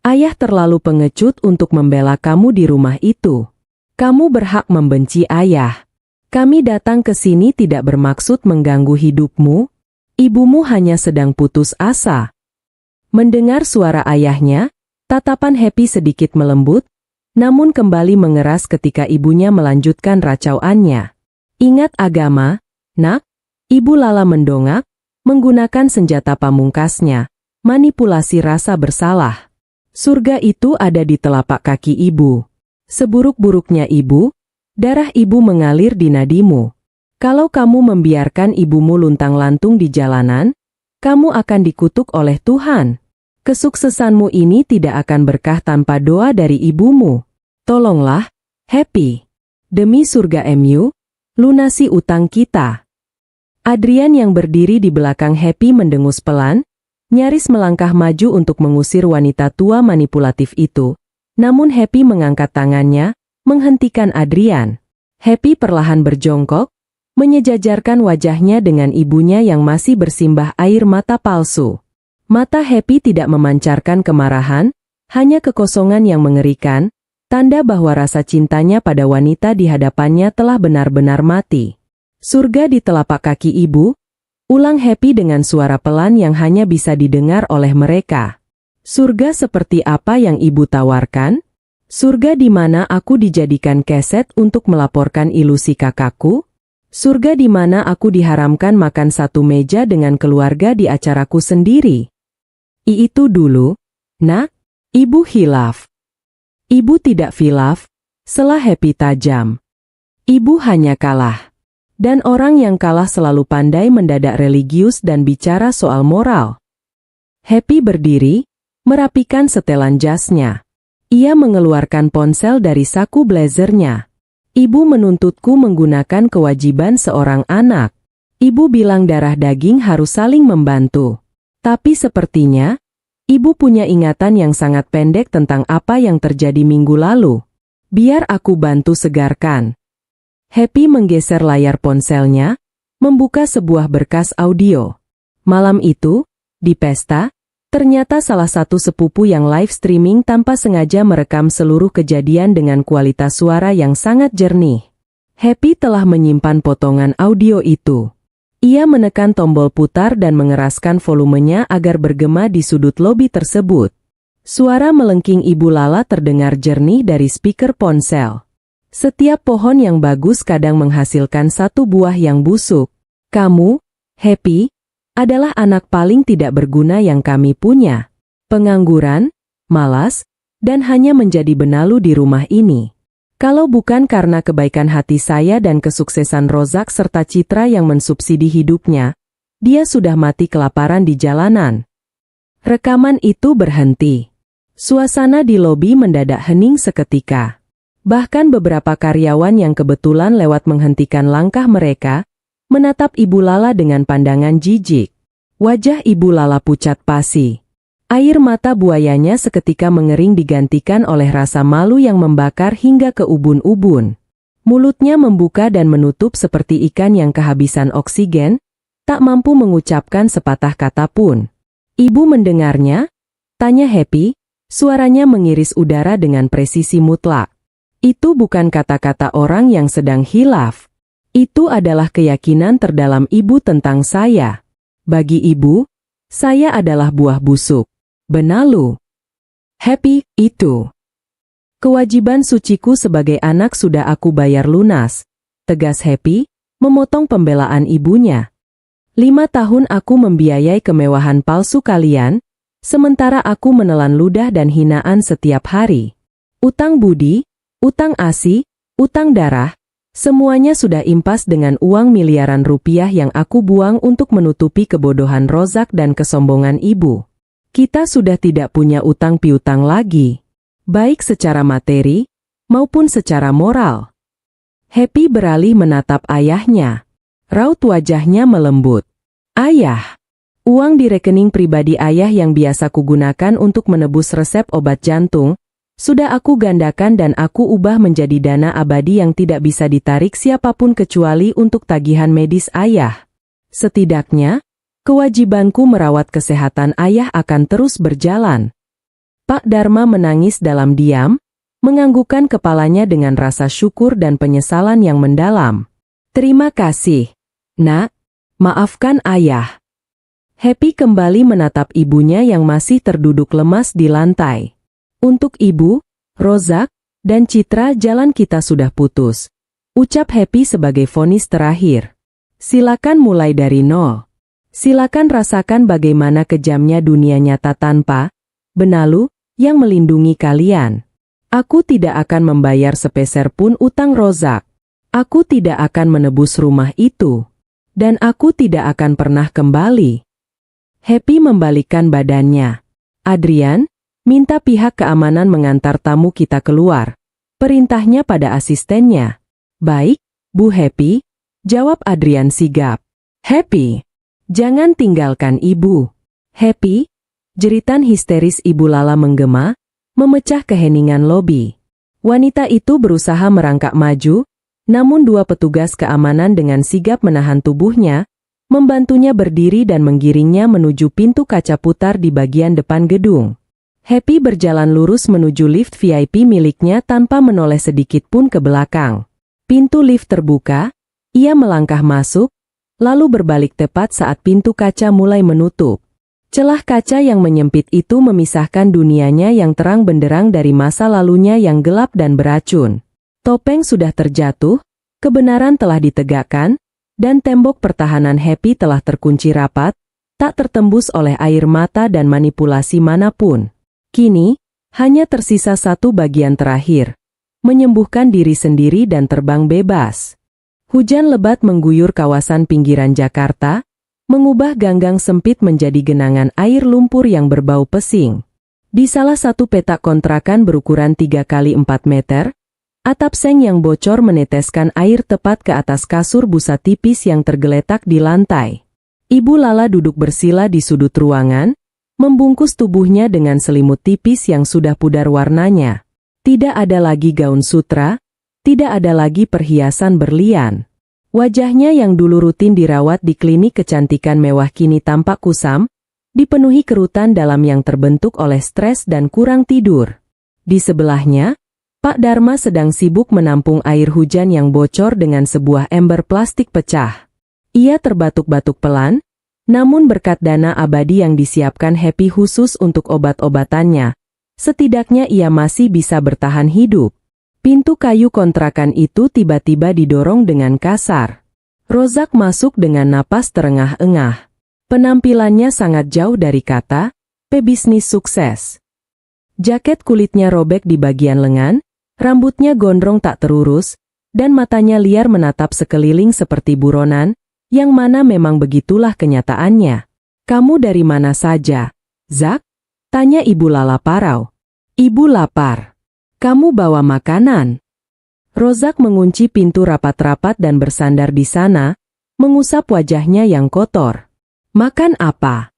Ayah terlalu pengecut untuk membela kamu di rumah itu. Kamu berhak membenci ayah. Kami datang ke sini tidak bermaksud mengganggu hidupmu. Ibumu hanya sedang putus asa. Mendengar suara ayahnya, tatapan Happy sedikit melembut, namun kembali mengeras ketika ibunya melanjutkan racauannya. Ingat agama, nak. Ibu Lala mendongak, menggunakan senjata pamungkasnya. Manipulasi rasa bersalah. Surga itu ada di telapak kaki ibu. Seburuk-buruknya ibu, darah ibu mengalir di nadimu. Kalau kamu membiarkan ibumu luntang-lantung di jalanan, kamu akan dikutuk oleh Tuhan. Kesuksesanmu ini tidak akan berkah tanpa doa dari ibumu. Tolonglah, Happy. Demi surga MU, lunasi utang kita. Adrian yang berdiri di belakang Happy mendengus pelan, nyaris melangkah maju untuk mengusir wanita tua manipulatif itu. Namun Happy mengangkat tangannya, menghentikan Adrian. Happy perlahan berjongkok, menyejajarkan wajahnya dengan ibunya yang masih bersimbah air mata palsu. Mata Happy tidak memancarkan kemarahan, hanya kekosongan yang mengerikan, tanda bahwa rasa cintanya pada wanita di hadapannya telah benar-benar mati. Surga di telapak kaki ibu, ulang Happy dengan suara pelan yang hanya bisa didengar oleh mereka. Surga seperti apa yang ibu tawarkan? Surga di mana aku dijadikan keset untuk melaporkan ilusi kakakku? Surga di mana aku diharamkan makan satu meja dengan keluarga di acaraku sendiri? Itu dulu, nak, ibu hilaf. Ibu tidak hilaf, sela Happy tajam. Ibu hanya kalah. Dan orang yang kalah selalu pandai mendadak religius dan bicara soal moral. Happy berdiri, merapikan setelan jasnya. Ia mengeluarkan ponsel dari saku blazernya. Ibu menuntutku menggunakan kewajiban seorang anak. Ibu bilang darah daging harus saling membantu. Tapi sepertinya, ibu punya ingatan yang sangat pendek tentang apa yang terjadi minggu lalu. Biar aku bantu segarkan. Happy menggeser layar ponselnya, membuka sebuah berkas audio. Malam itu, di pesta, ternyata salah satu sepupu yang live streaming tanpa sengaja merekam seluruh kejadian dengan kualitas suara yang sangat jernih. Happy telah menyimpan potongan audio itu. Ia menekan tombol putar dan mengeraskan volumenya agar bergema di sudut lobi tersebut. Suara melengking Ibu Lala terdengar jernih dari speaker ponsel. Setiap pohon yang bagus kadang menghasilkan satu buah yang busuk. Kamu, Happy, adalah anak paling tidak berguna yang kami punya. Pengangguran, malas, dan hanya menjadi benalu di rumah ini. Kalau bukan karena kebaikan hati saya dan kesuksesan Rozak serta Citra yang mensubsidi hidupnya, dia sudah mati kelaparan di jalanan. Rekaman itu berhenti. Suasana di lobi mendadak hening seketika. Bahkan beberapa karyawan yang kebetulan lewat menghentikan langkah mereka, menatap Ibu Lala dengan pandangan jijik. Wajah Ibu Lala pucat pasi. Air mata buayanya seketika mengering digantikan oleh rasa malu yang membakar hingga ke ubun-ubun. Mulutnya membuka dan menutup seperti ikan yang kehabisan oksigen, tak mampu mengucapkan sepatah kata pun. Ibu mendengarnya? Tanya Happy, suaranya mengiris udara dengan presisi mutlak. Itu bukan kata-kata orang yang sedang hilaf. Itu adalah keyakinan terdalam ibu tentang saya. Bagi ibu, saya adalah buah busuk. Benalu. Happy, itu. Kewajiban suciku sebagai anak sudah aku bayar lunas. Tegas Happy, memotong pembelaan ibunya. 5 tahun aku membiayai kemewahan palsu kalian, sementara aku menelan ludah dan hinaan setiap hari. Utang budi, utang asi, utang darah, semuanya sudah impas dengan uang miliaran rupiah yang aku buang untuk menutupi kebodohan Rozak dan kesombongan ibu. Kita sudah tidak punya utang piutang lagi, baik secara materi, maupun secara moral. Happy beralih menatap ayahnya. Raut wajahnya melembut. Ayah, uang di rekening pribadi ayah yang biasa kugunakan untuk menebus resep obat jantung, sudah aku gandakan dan aku ubah menjadi dana abadi yang tidak bisa ditarik siapapun kecuali untuk tagihan medis ayah. Setidaknya, kewajibanku merawat kesehatan ayah akan terus berjalan. Pak Dharma menangis dalam diam, menganggukkan kepalanya dengan rasa syukur dan penyesalan yang mendalam. Terima kasih, Nak. Maafkan ayah. Happy kembali menatap ibunya yang masih terduduk lemas di lantai. Untuk ibu, Rozak, dan Citra jalan kita sudah putus. Ucap Happy sebagai vonis terakhir. Silakan mulai dari nol. Silakan rasakan bagaimana kejamnya dunia nyata tanpa benalu yang melindungi kalian. Aku tidak akan membayar sepeser pun utang Rozak. Aku tidak akan menebus rumah itu. Dan aku tidak akan pernah kembali. Happy membalikkan badannya. Adrian, minta pihak keamanan mengantar tamu kita keluar. Perintahnya pada asistennya. Baik, Bu Happy, jawab Adrian sigap. Happy, jangan tinggalkan ibu. Happy, jeritan histeris Ibu Lala menggema, memecah keheningan lobi. Wanita itu berusaha merangkak maju, namun 2 petugas keamanan dengan sigap menahan tubuhnya, membantunya berdiri dan menggiringnya menuju pintu kaca putar di bagian depan gedung. Happy berjalan lurus menuju lift VIP miliknya tanpa menoleh sedikit pun ke belakang. Pintu lift terbuka, Ia melangkah masuk, lalu berbalik tepat saat pintu kaca mulai menutup. Celah kaca yang menyempit itu memisahkan dunianya yang terang benderang dari masa lalunya yang gelap dan beracun. Topeng sudah terjatuh, kebenaran telah ditegakkan, dan tembok pertahanan Happy telah terkunci rapat, tak tertembus oleh air mata dan manipulasi manapun. Kini, hanya tersisa satu bagian terakhir, menyembuhkan diri sendiri dan terbang bebas. Hujan lebat mengguyur kawasan pinggiran Jakarta, mengubah ganggang sempit menjadi genangan air lumpur yang berbau pesing. Di salah satu petak kontrakan berukuran 3 kali 4 meter, atap seng yang bocor meneteskan air tepat ke atas kasur busa tipis yang tergeletak di lantai. Ibu Lala duduk bersila di sudut ruangan, membungkus tubuhnya dengan selimut tipis yang sudah pudar warnanya. Tidak ada lagi gaun sutra, tidak ada lagi perhiasan berlian. Wajahnya yang dulu rutin dirawat di klinik kecantikan mewah kini tampak kusam, dipenuhi kerutan dalam yang terbentuk oleh stres dan kurang tidur. Di sebelahnya, Pak Dharma sedang sibuk menampung air hujan yang bocor dengan sebuah ember plastik pecah. Ia terbatuk-batuk pelan, namun berkat dana abadi yang disiapkan Happy khusus untuk obat-obatannya, setidaknya ia masih bisa bertahan hidup. Pintu kayu kontrakan itu tiba-tiba didorong dengan kasar. Rozak masuk dengan napas terengah-engah. Penampilannya sangat jauh dari kata, pebisnis sukses. Jaket kulitnya robek di bagian lengan, rambutnya gondrong tak terurus, dan matanya liar menatap sekeliling seperti buronan, yang mana memang begitulah kenyataannya. "Kamu dari mana saja, Zak?" tanya Ibu Lala parau. "Ibu lapar. Kamu bawa makanan?" Rozak mengunci pintu rapat-rapat dan bersandar di sana, mengusap wajahnya yang kotor. "Makan apa?"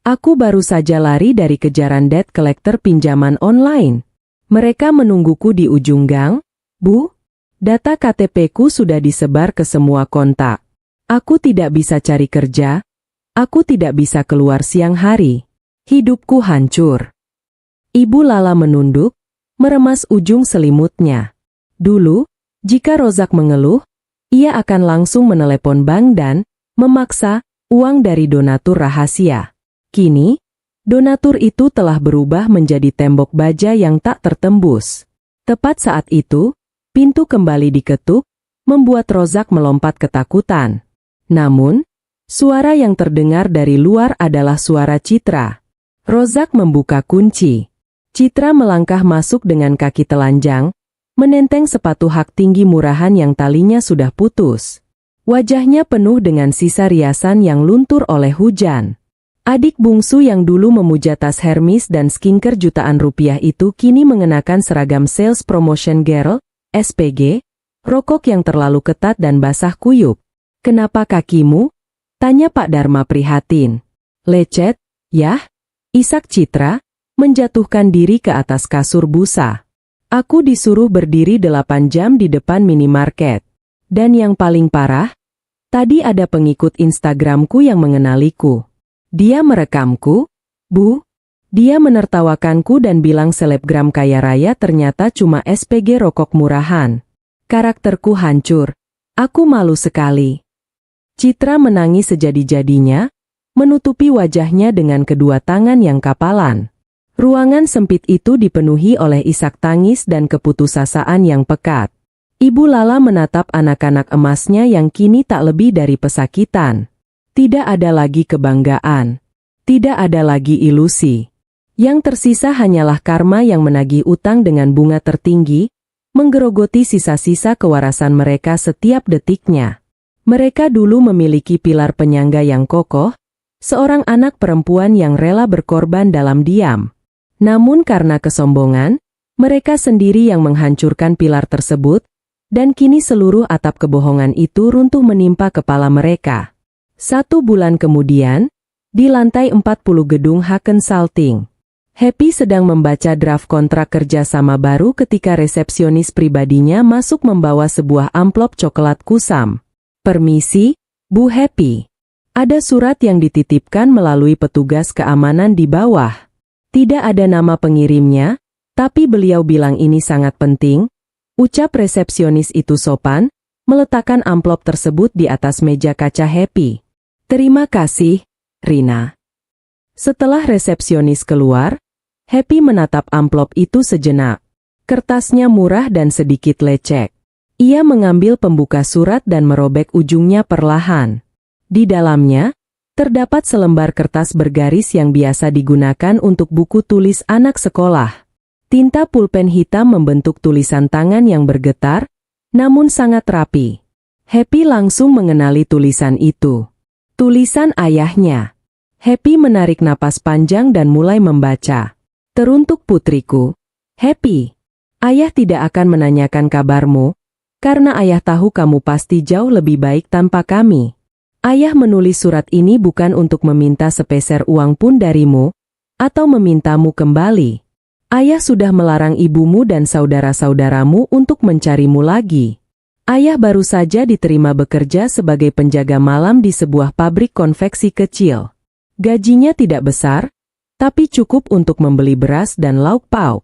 "Aku baru saja lari dari kejaran debt collector pinjaman online. Mereka menungguku di ujung gang, Bu. Data KTP-ku sudah disebar ke semua kontak. Aku tidak bisa cari kerja, aku tidak bisa keluar siang hari. Hidupku hancur." Ibu Lala menunduk, meremas ujung selimutnya. Dulu, jika Rozak mengeluh, ia akan langsung menelepon bank dan memaksa uang dari donatur rahasia. Kini, donatur itu telah berubah menjadi tembok baja yang tak tertembus. Tepat saat itu, pintu kembali diketuk, membuat Rozak melompat ketakutan. Namun, suara yang terdengar dari luar adalah suara Citra. Rozak membuka kunci. Citra melangkah masuk dengan kaki telanjang, menenteng sepatu hak tinggi murahan yang talinya sudah putus. Wajahnya penuh dengan sisa riasan yang luntur oleh hujan. Adik bungsu yang dulu memuja tas Hermes dan skincare jutaan rupiah itu kini mengenakan seragam Sales Promotion Girl, SPG, rokok yang terlalu ketat dan basah kuyup. "Kenapa kakimu?" tanya Pak Dharma prihatin. "Lecet, yah?" isak Citra, menjatuhkan diri ke atas kasur busa. "Aku disuruh berdiri 8 jam di depan minimarket. Dan yang paling parah, tadi ada pengikut Instagramku yang mengenaliku. Dia merekamku, Bu. Dia menertawakanku dan bilang selebgram kaya raya ternyata cuma SPG rokok murahan. Karakterku hancur. Aku malu sekali." Citra menangis sejadi-jadinya, menutupi wajahnya dengan kedua tangan yang kapalan. Ruangan sempit itu dipenuhi oleh isak tangis dan keputusasaan yang pekat. Ibu Lala menatap anak-anak emasnya yang kini tak lebih dari pesakitan. Tidak ada lagi kebanggaan. Tidak ada lagi ilusi. Yang tersisa hanyalah karma yang menagih utang dengan bunga tertinggi, menggerogoti sisa-sisa kewarasan mereka setiap detiknya. Mereka dulu memiliki pilar penyangga yang kokoh, seorang anak perempuan yang rela berkorban dalam diam. Namun karena kesombongan, mereka sendiri yang menghancurkan pilar tersebut, dan kini seluruh atap kebohongan itu runtuh menimpa kepala mereka. 1 bulan kemudian, di lantai 40 gedung Haken Salting, Happy sedang membaca draft kontrak kerja sama baru ketika resepsionis pribadinya masuk membawa sebuah amplop coklat kusam. "Permisi, Bu Happy. Ada surat yang dititipkan melalui petugas keamanan di bawah. Tidak ada nama pengirimnya, tapi beliau bilang ini sangat penting," ucap resepsionis itu sopan, meletakkan amplop tersebut di atas meja kaca Happy. "Terima kasih, Rina." Setelah resepsionis keluar, Happy menatap amplop itu sejenak. Kertasnya murah dan sedikit lecek. Ia mengambil pembuka surat dan merobek ujungnya perlahan. Di dalamnya, terdapat selembar kertas bergaris yang biasa digunakan untuk buku tulis anak sekolah. Tinta pulpen hitam membentuk tulisan tangan yang bergetar, namun sangat rapi. Happy langsung mengenali tulisan itu. Tulisan ayahnya. Happy menarik napas panjang dan mulai membaca. "Teruntuk putriku, Happy. Ayah tidak akan menanyakan kabarmu, karena ayah tahu kamu pasti jauh lebih baik tanpa kami. Ayah menulis surat ini bukan untuk meminta sepeser uang pun darimu, atau memintamu kembali. Ayah sudah melarang ibumu dan saudara-saudaramu untuk mencarimu lagi. Ayah baru saja diterima bekerja sebagai penjaga malam di sebuah pabrik konveksi kecil. Gajinya tidak besar, tapi cukup untuk membeli beras dan lauk pauk.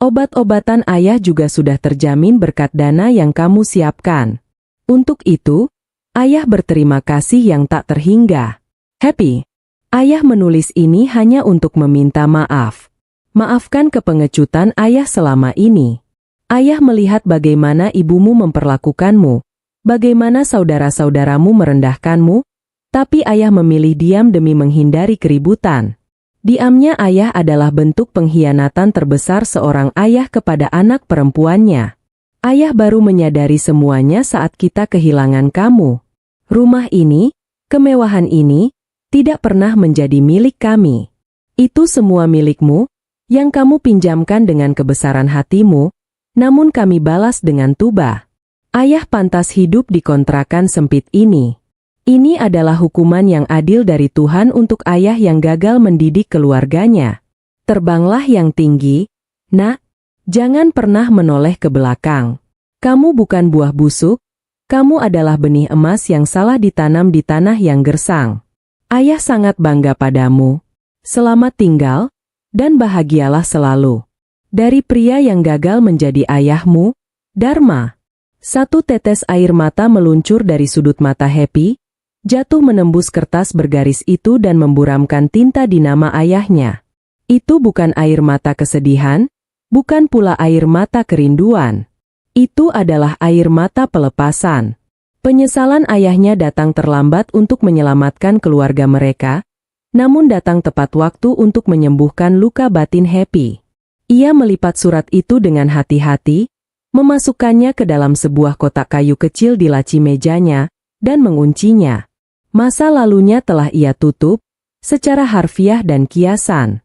Obat-obatan ayah juga sudah terjamin berkat dana yang kamu siapkan. Untuk itu, ayah berterima kasih yang tak terhingga. Happy, ayah menulis ini hanya untuk meminta maaf. Maafkan kepengecutan ayah selama ini. Ayah melihat bagaimana ibumu memperlakukanmu, bagaimana saudara-saudaramu merendahkanmu, tapi ayah memilih diam demi menghindari keributan. Diamnya ayah adalah bentuk pengkhianatan terbesar seorang ayah kepada anak perempuannya. Ayah baru menyadari semuanya saat kita kehilangan kamu. Rumah ini, kemewahan ini, tidak pernah menjadi milik kami. Itu semua milikmu, yang kamu pinjamkan dengan kebesaran hatimu, namun kami balas dengan tuba. Ayah pantas hidup di kontrakan sempit ini. Ini adalah hukuman yang adil dari Tuhan untuk ayah yang gagal mendidik keluarganya. Terbanglah yang tinggi, nak. Jangan pernah menoleh ke belakang. Kamu bukan buah busuk, kamu adalah benih emas yang salah ditanam di tanah yang gersang. Ayah sangat bangga padamu. Selamat tinggal, dan bahagialah selalu. Dari pria yang gagal menjadi ayahmu, Dharma. Satu tetes air mata meluncur dari sudut mata Happy, jatuh menembus kertas bergaris itu dan memburamkan tinta di nama ayahnya. Itu bukan air mata kesedihan, bukan pula air mata kerinduan. Itu adalah air mata pelepasan. Penyesalan ayahnya datang terlambat untuk menyelamatkan keluarga mereka, namun datang tepat waktu untuk menyembuhkan luka batin Happy. Ia melipat surat itu dengan hati-hati, memasukkannya ke dalam sebuah kotak kayu kecil di laci mejanya, dan menguncinya. Masa lalunya telah ia tutup, secara harfiah dan kiasan.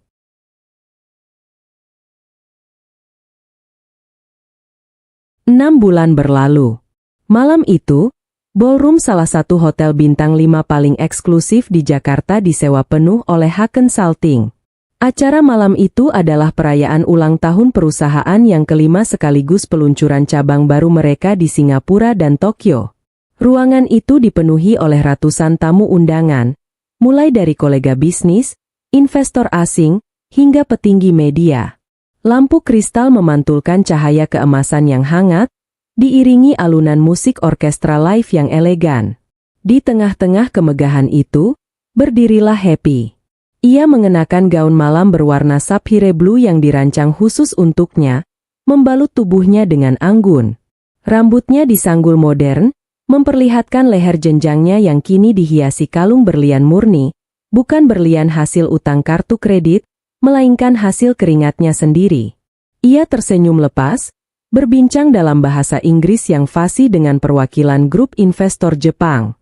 6 bulan berlalu. Malam itu, ballroom salah satu hotel bintang 5 paling eksklusif di Jakarta disewa penuh oleh Haken Salting. Acara malam itu adalah perayaan ulang tahun perusahaan yang kelima sekaligus peluncuran cabang baru mereka di Singapura dan Tokyo. Ruangan itu dipenuhi oleh ratusan tamu undangan, mulai dari kolega bisnis, investor asing, hingga petinggi media. Lampu kristal memantulkan cahaya keemasan yang hangat, diiringi alunan musik orkestra live yang elegan. Di tengah-tengah kemegahan itu, berdirilah Happy. Ia mengenakan gaun malam berwarna sapphire blue yang dirancang khusus untuknya, membalut tubuhnya dengan anggun. Rambutnya disanggul modern, memperlihatkan leher jenjangnya yang kini dihiasi kalung berlian murni, bukan berlian hasil utang kartu kredit, melainkan hasil keringatnya sendiri. Ia tersenyum lepas, berbincang dalam bahasa Inggris yang fasih dengan perwakilan grup investor Jepang.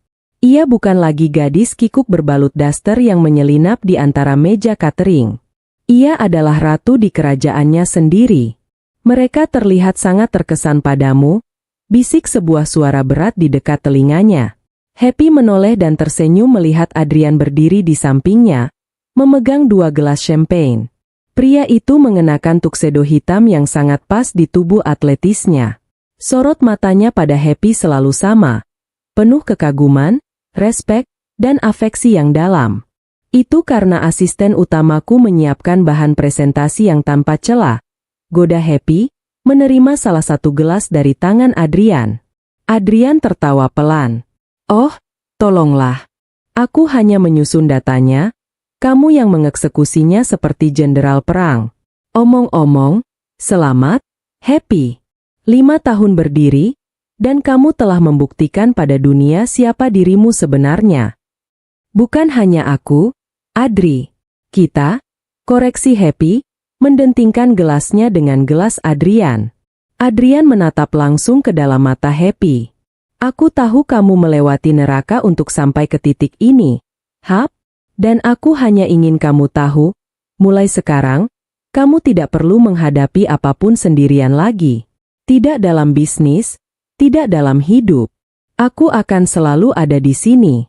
Ia bukan lagi gadis kikuk berbalut daster yang menyelinap di antara meja catering. Ia adalah ratu di kerajaannya sendiri. Mereka terlihat sangat terkesan padamu, bisik sebuah suara berat di dekat telinganya. Happy menoleh dan tersenyum melihat Adrian berdiri di sampingnya, memegang 2 gelas champagne. Pria itu mengenakan tuxedo hitam yang sangat pas di tubuh atletisnya. Sorot matanya pada Happy selalu sama, penuh kekaguman, respek, dan afeksi yang dalam. Itu karena asisten utamaku menyiapkan bahan presentasi yang tanpa celah, goda Happy, menerima salah satu gelas dari tangan Adrian. Adrian tertawa pelan. Oh, tolonglah. Aku hanya menyusun datanya, kamu yang mengeksekusinya seperti jenderal perang. Omong-omong, selamat, Happy. 5 tahun berdiri, dan kamu telah membuktikan pada dunia siapa dirimu sebenarnya. Bukan hanya aku, Adri. Kita, koreksi Happy, mendentingkan gelasnya dengan gelas Adrian. Adrian menatap langsung ke dalam mata Happy. Aku tahu kamu melewati neraka untuk sampai ke titik ini, Hap. Dan aku hanya ingin kamu tahu, mulai sekarang, kamu tidak perlu menghadapi apapun sendirian lagi. Tidak dalam bisnis, tidak dalam hidup. Aku akan selalu ada di sini.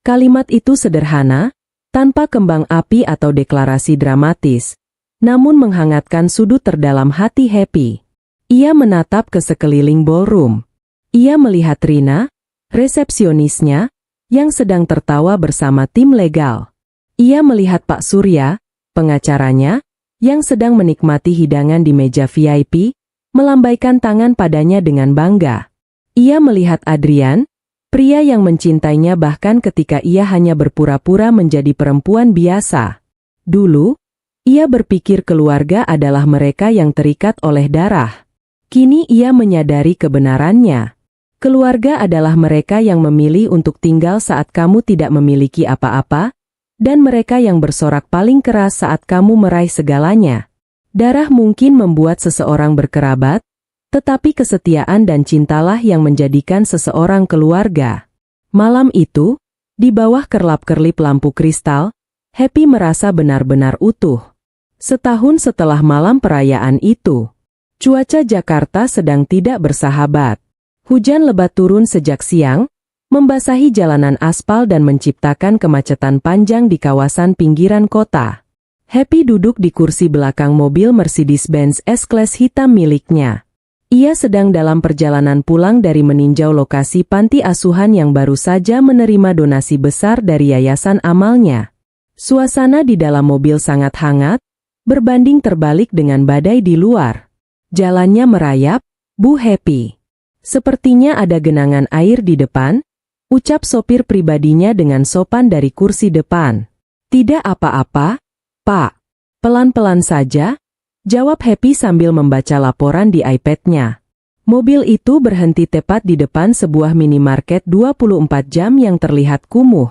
Kalimat itu sederhana, tanpa kembang api atau deklarasi dramatis, namun menghangatkan sudut terdalam hati Happy. Ia menatap ke sekeliling ballroom. Ia melihat Rina, resepsionisnya, yang sedang tertawa bersama tim legal. Ia melihat Pak Surya, pengacaranya, yang sedang menikmati hidangan di meja VIP, melambaikan tangan padanya dengan bangga. Ia melihat Adrian, pria yang mencintainya bahkan ketika ia hanya berpura-pura menjadi perempuan biasa. Dulu, ia berpikir keluarga adalah mereka yang terikat oleh darah. Kini ia menyadari kebenarannya. Keluarga adalah mereka yang memilih untuk tinggal saat kamu tidak memiliki apa-apa, dan mereka yang bersorak paling keras saat kamu meraih segalanya. Darah mungkin membuat seseorang berkerabat, tetapi kesetiaan dan cintalah yang menjadikan seseorang keluarga. Malam itu, di bawah kerlap-kerlip lampu kristal, Happy merasa benar-benar utuh. Setahun setelah malam perayaan itu, cuaca Jakarta sedang tidak bersahabat. Hujan lebat turun sejak siang, membasahi jalanan aspal dan menciptakan kemacetan panjang di kawasan pinggiran kota. Happy duduk di kursi belakang mobil Mercedes-Benz S-Class hitam miliknya. Ia sedang dalam perjalanan pulang dari meninjau lokasi panti asuhan yang baru saja menerima donasi besar dari yayasan amalnya. Suasana di dalam mobil sangat hangat, berbanding terbalik dengan badai di luar. Jalannya merayap, Bu Happy. Sepertinya ada genangan air di depan, ucap sopir pribadinya dengan sopan dari kursi depan. Tidak apa-apa, Pak. Pelan-pelan saja, jawab Happy sambil membaca laporan di iPad-nya. Mobil itu berhenti tepat di depan sebuah minimarket 24 jam yang terlihat kumuh.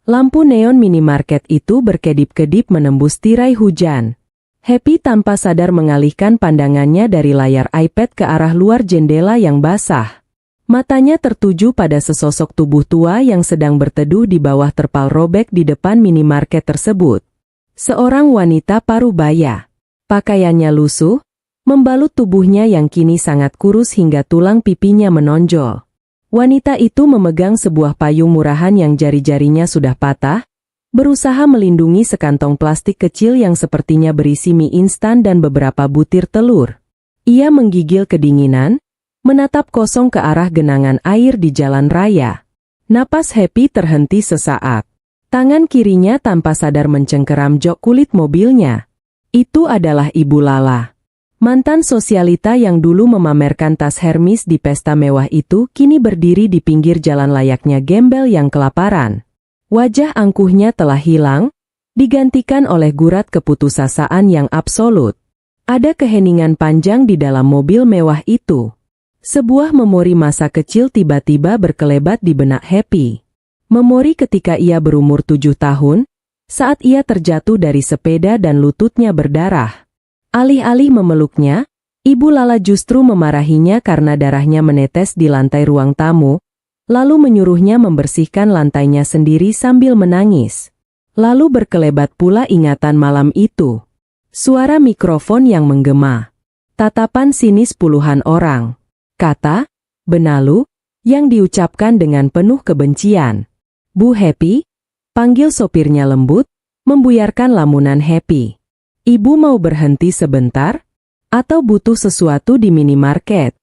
Lampu neon minimarket itu berkedip-kedip menembus tirai hujan. Happy tanpa sadar mengalihkan pandangannya dari layar iPad ke arah luar jendela yang basah. Matanya tertuju pada sesosok tubuh tua yang sedang berteduh di bawah terpal robek di depan minimarket tersebut. Seorang wanita paruh baya. Pakaiannya lusuh, membalut tubuhnya yang kini sangat kurus hingga tulang pipinya menonjol. Wanita itu memegang sebuah payung murahan yang jari-jarinya sudah patah, berusaha melindungi sekantong plastik kecil yang sepertinya berisi mie instan dan beberapa butir telur. Ia menggigil kedinginan, menatap kosong ke arah genangan air di jalan raya. Napas Happy terhenti sesaat. Tangan kirinya tanpa sadar mencengkeram jok kulit mobilnya. Itu adalah Ibu Lala. Mantan sosialita yang dulu memamerkan tas Hermes di pesta mewah itu kini berdiri di pinggir jalan layaknya gembel yang kelaparan. Wajah angkuhnya telah hilang, digantikan oleh gurat keputusasaan yang absolut. Ada keheningan panjang di dalam mobil mewah itu. Sebuah memori masa kecil tiba-tiba berkelebat di benak Happy. Memori ketika ia berumur 7 tahun, saat ia terjatuh dari sepeda dan lututnya berdarah. Alih-alih memeluknya, Ibu Lala justru memarahinya karena darahnya menetes di lantai ruang tamu, lalu menyuruhnya membersihkan lantainya sendiri sambil menangis. Lalu berkelebat pula ingatan malam itu. Suara mikrofon yang menggema. Tatapan sinis puluhan orang. Kata, "Benalu," yang diucapkan dengan penuh kebencian. "Bu Happy," panggil sopirnya lembut, membuyarkan lamunan Happy. "Ibu mau berhenti sebentar? Atau butuh sesuatu di minimarket?"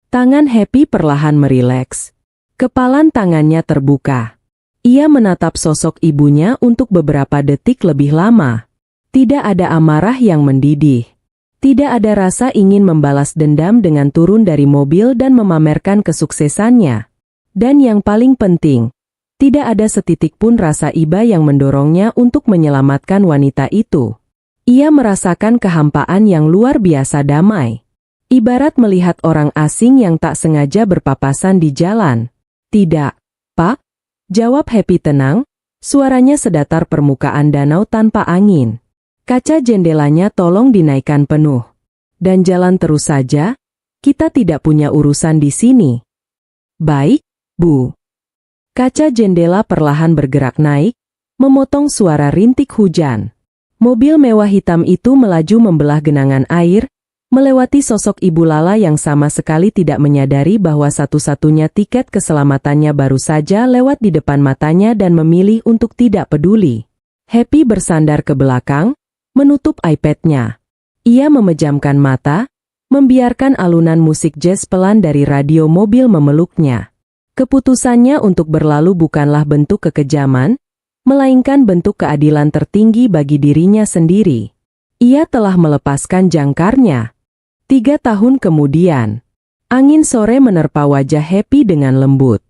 Tangan Happy perlahan merileks. Kepalan tangannya terbuka. Ia menatap sosok ibunya untuk beberapa detik lebih lama. Tidak ada amarah yang mendidih. Tidak ada rasa ingin membalas dendam dengan turun dari mobil dan memamerkan kesuksesannya. Dan yang paling penting, tidak ada setitik pun rasa iba yang mendorongnya untuk menyelamatkan wanita itu. Ia merasakan kehampaan yang luar biasa damai. Ibarat melihat orang asing yang tak sengaja berpapasan di jalan. Tidak, Pak, jawab Happy tenang, suaranya sedatar permukaan danau tanpa angin. Kaca jendelanya tolong dinaikkan penuh. Dan jalan terus saja, kita tidak punya urusan di sini. Baik, Bu. Kaca jendela perlahan bergerak naik, memotong suara rintik hujan. Mobil mewah hitam itu melaju membelah genangan air, melewati sosok Ibu Lala yang sama sekali tidak menyadari bahwa satu-satunya tiket keselamatannya baru saja lewat di depan matanya dan memilih untuk tidak peduli. Happy bersandar ke belakang, menutup iPad-nya. Ia memejamkan mata, membiarkan alunan musik jazz pelan dari radio mobil memeluknya. Keputusannya untuk berlalu bukanlah bentuk kekejaman, melainkan bentuk keadilan tertinggi bagi dirinya sendiri. Ia telah melepaskan jangkarnya. 3 tahun kemudian, angin sore menerpa wajah Happy dengan lembut.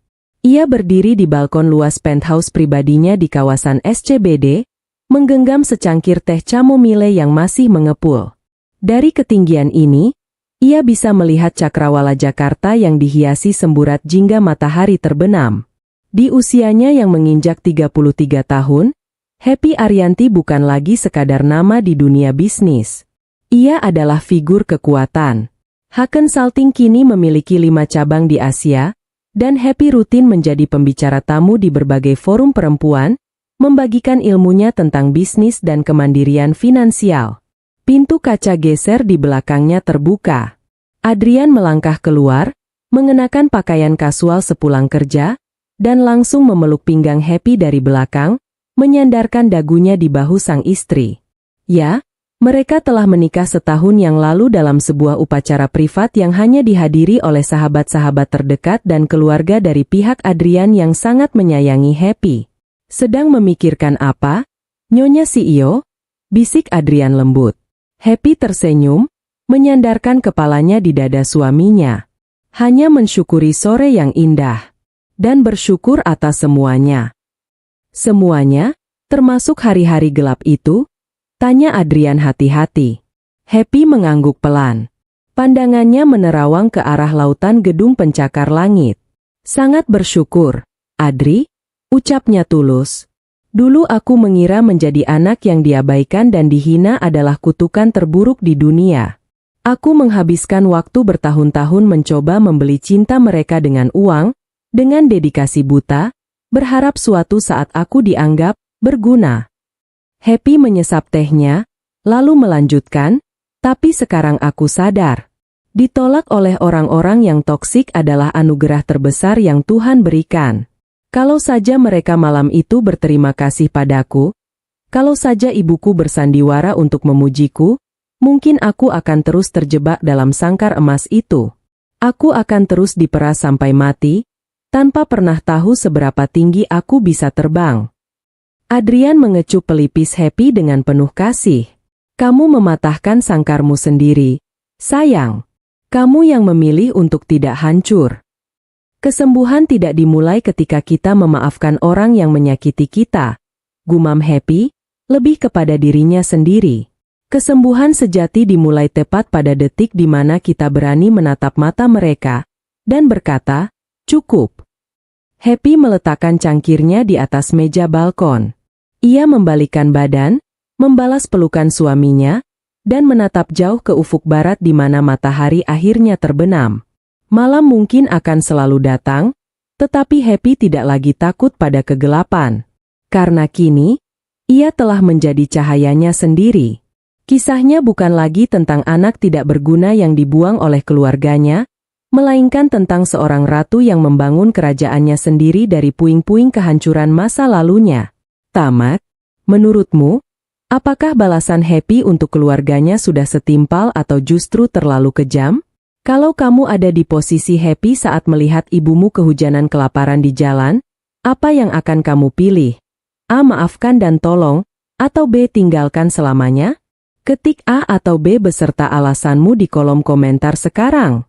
Ia berdiri di balkon luas penthouse pribadinya di kawasan SCBD, menggenggam secangkir teh chamomile yang masih mengepul. Dari ketinggian ini, ia bisa melihat cakrawala Jakarta yang dihiasi semburat jingga matahari terbenam. Di usianya yang menginjak 33 tahun, Happy Arianti bukan lagi sekadar nama di dunia bisnis. Ia adalah figur kekuatan. Haken Salting kini memiliki 5 cabang di Asia, dan Happy rutin menjadi pembicara tamu di berbagai forum perempuan, membagikan ilmunya tentang bisnis dan kemandirian finansial. Pintu kaca geser di belakangnya terbuka. Adrian melangkah keluar, mengenakan pakaian kasual sepulang kerja, dan langsung memeluk pinggang Happy dari belakang, menyandarkan dagunya di bahu sang istri. Ya, mereka telah menikah setahun yang lalu dalam sebuah upacara privat yang hanya dihadiri oleh sahabat-sahabat terdekat dan keluarga dari pihak Adrian yang sangat menyayangi Happy. Sedang memikirkan apa, Nyonya CEO? Bisik Adrian lembut. Happy tersenyum, menyandarkan kepalanya di dada suaminya. Hanya mensyukuri sore yang indah. Dan bersyukur atas semuanya. Semuanya, termasuk hari-hari gelap itu? Tanya Adrian hati-hati. Happy mengangguk pelan. Pandangannya menerawang ke arah lautan gedung pencakar langit. Sangat bersyukur, Adri, ucapnya tulus. Dulu aku mengira menjadi anak yang diabaikan dan dihina adalah kutukan terburuk di dunia. Aku menghabiskan waktu bertahun-tahun mencoba membeli cinta mereka dengan uang, dengan dedikasi buta, berharap suatu saat aku dianggap berguna. Happy menyesap tehnya, lalu melanjutkan, tapi sekarang aku sadar. Ditolak oleh orang-orang yang toksik adalah anugerah terbesar yang Tuhan berikan. Kalau saja mereka malam itu berterima kasih padaku, kalau saja ibuku bersandiwara untuk memujiku, mungkin aku akan terus terjebak dalam sangkar emas itu. Aku akan terus diperas sampai mati, tanpa pernah tahu seberapa tinggi aku bisa terbang. Adrian mengecup pelipis Happy dengan penuh kasih. Kamu mematahkan sangkarmu sendiri, sayang. Kamu yang memilih untuk tidak hancur. Kesembuhan tidak dimulai ketika kita memaafkan orang yang menyakiti kita, gumam Happy, lebih kepada dirinya sendiri. Kesembuhan sejati dimulai tepat pada detik di mana kita berani menatap mata mereka, dan berkata, cukup. Happy meletakkan cangkirnya di atas meja balkon. Ia membalikkan badan, membalas pelukan suaminya, dan menatap jauh ke ufuk barat di mana matahari akhirnya terbenam. Malam mungkin akan selalu datang, tetapi Happy tidak lagi takut pada kegelapan. Karena kini, ia telah menjadi cahayanya sendiri. Kisahnya bukan lagi tentang anak tidak berguna yang dibuang oleh keluarganya, melainkan tentang seorang ratu yang membangun kerajaannya sendiri dari puing-puing kehancuran masa lalunya. Tamat, menurutmu, apakah balasan Happy untuk keluarganya sudah setimpal atau justru terlalu kejam? Kalau kamu ada di posisi Happy saat melihat ibumu kehujanan kelaparan di jalan, apa yang akan kamu pilih? A. Maafkan dan tolong, atau B. Tinggalkan selamanya? Ketik A atau B beserta alasanmu di kolom komentar sekarang.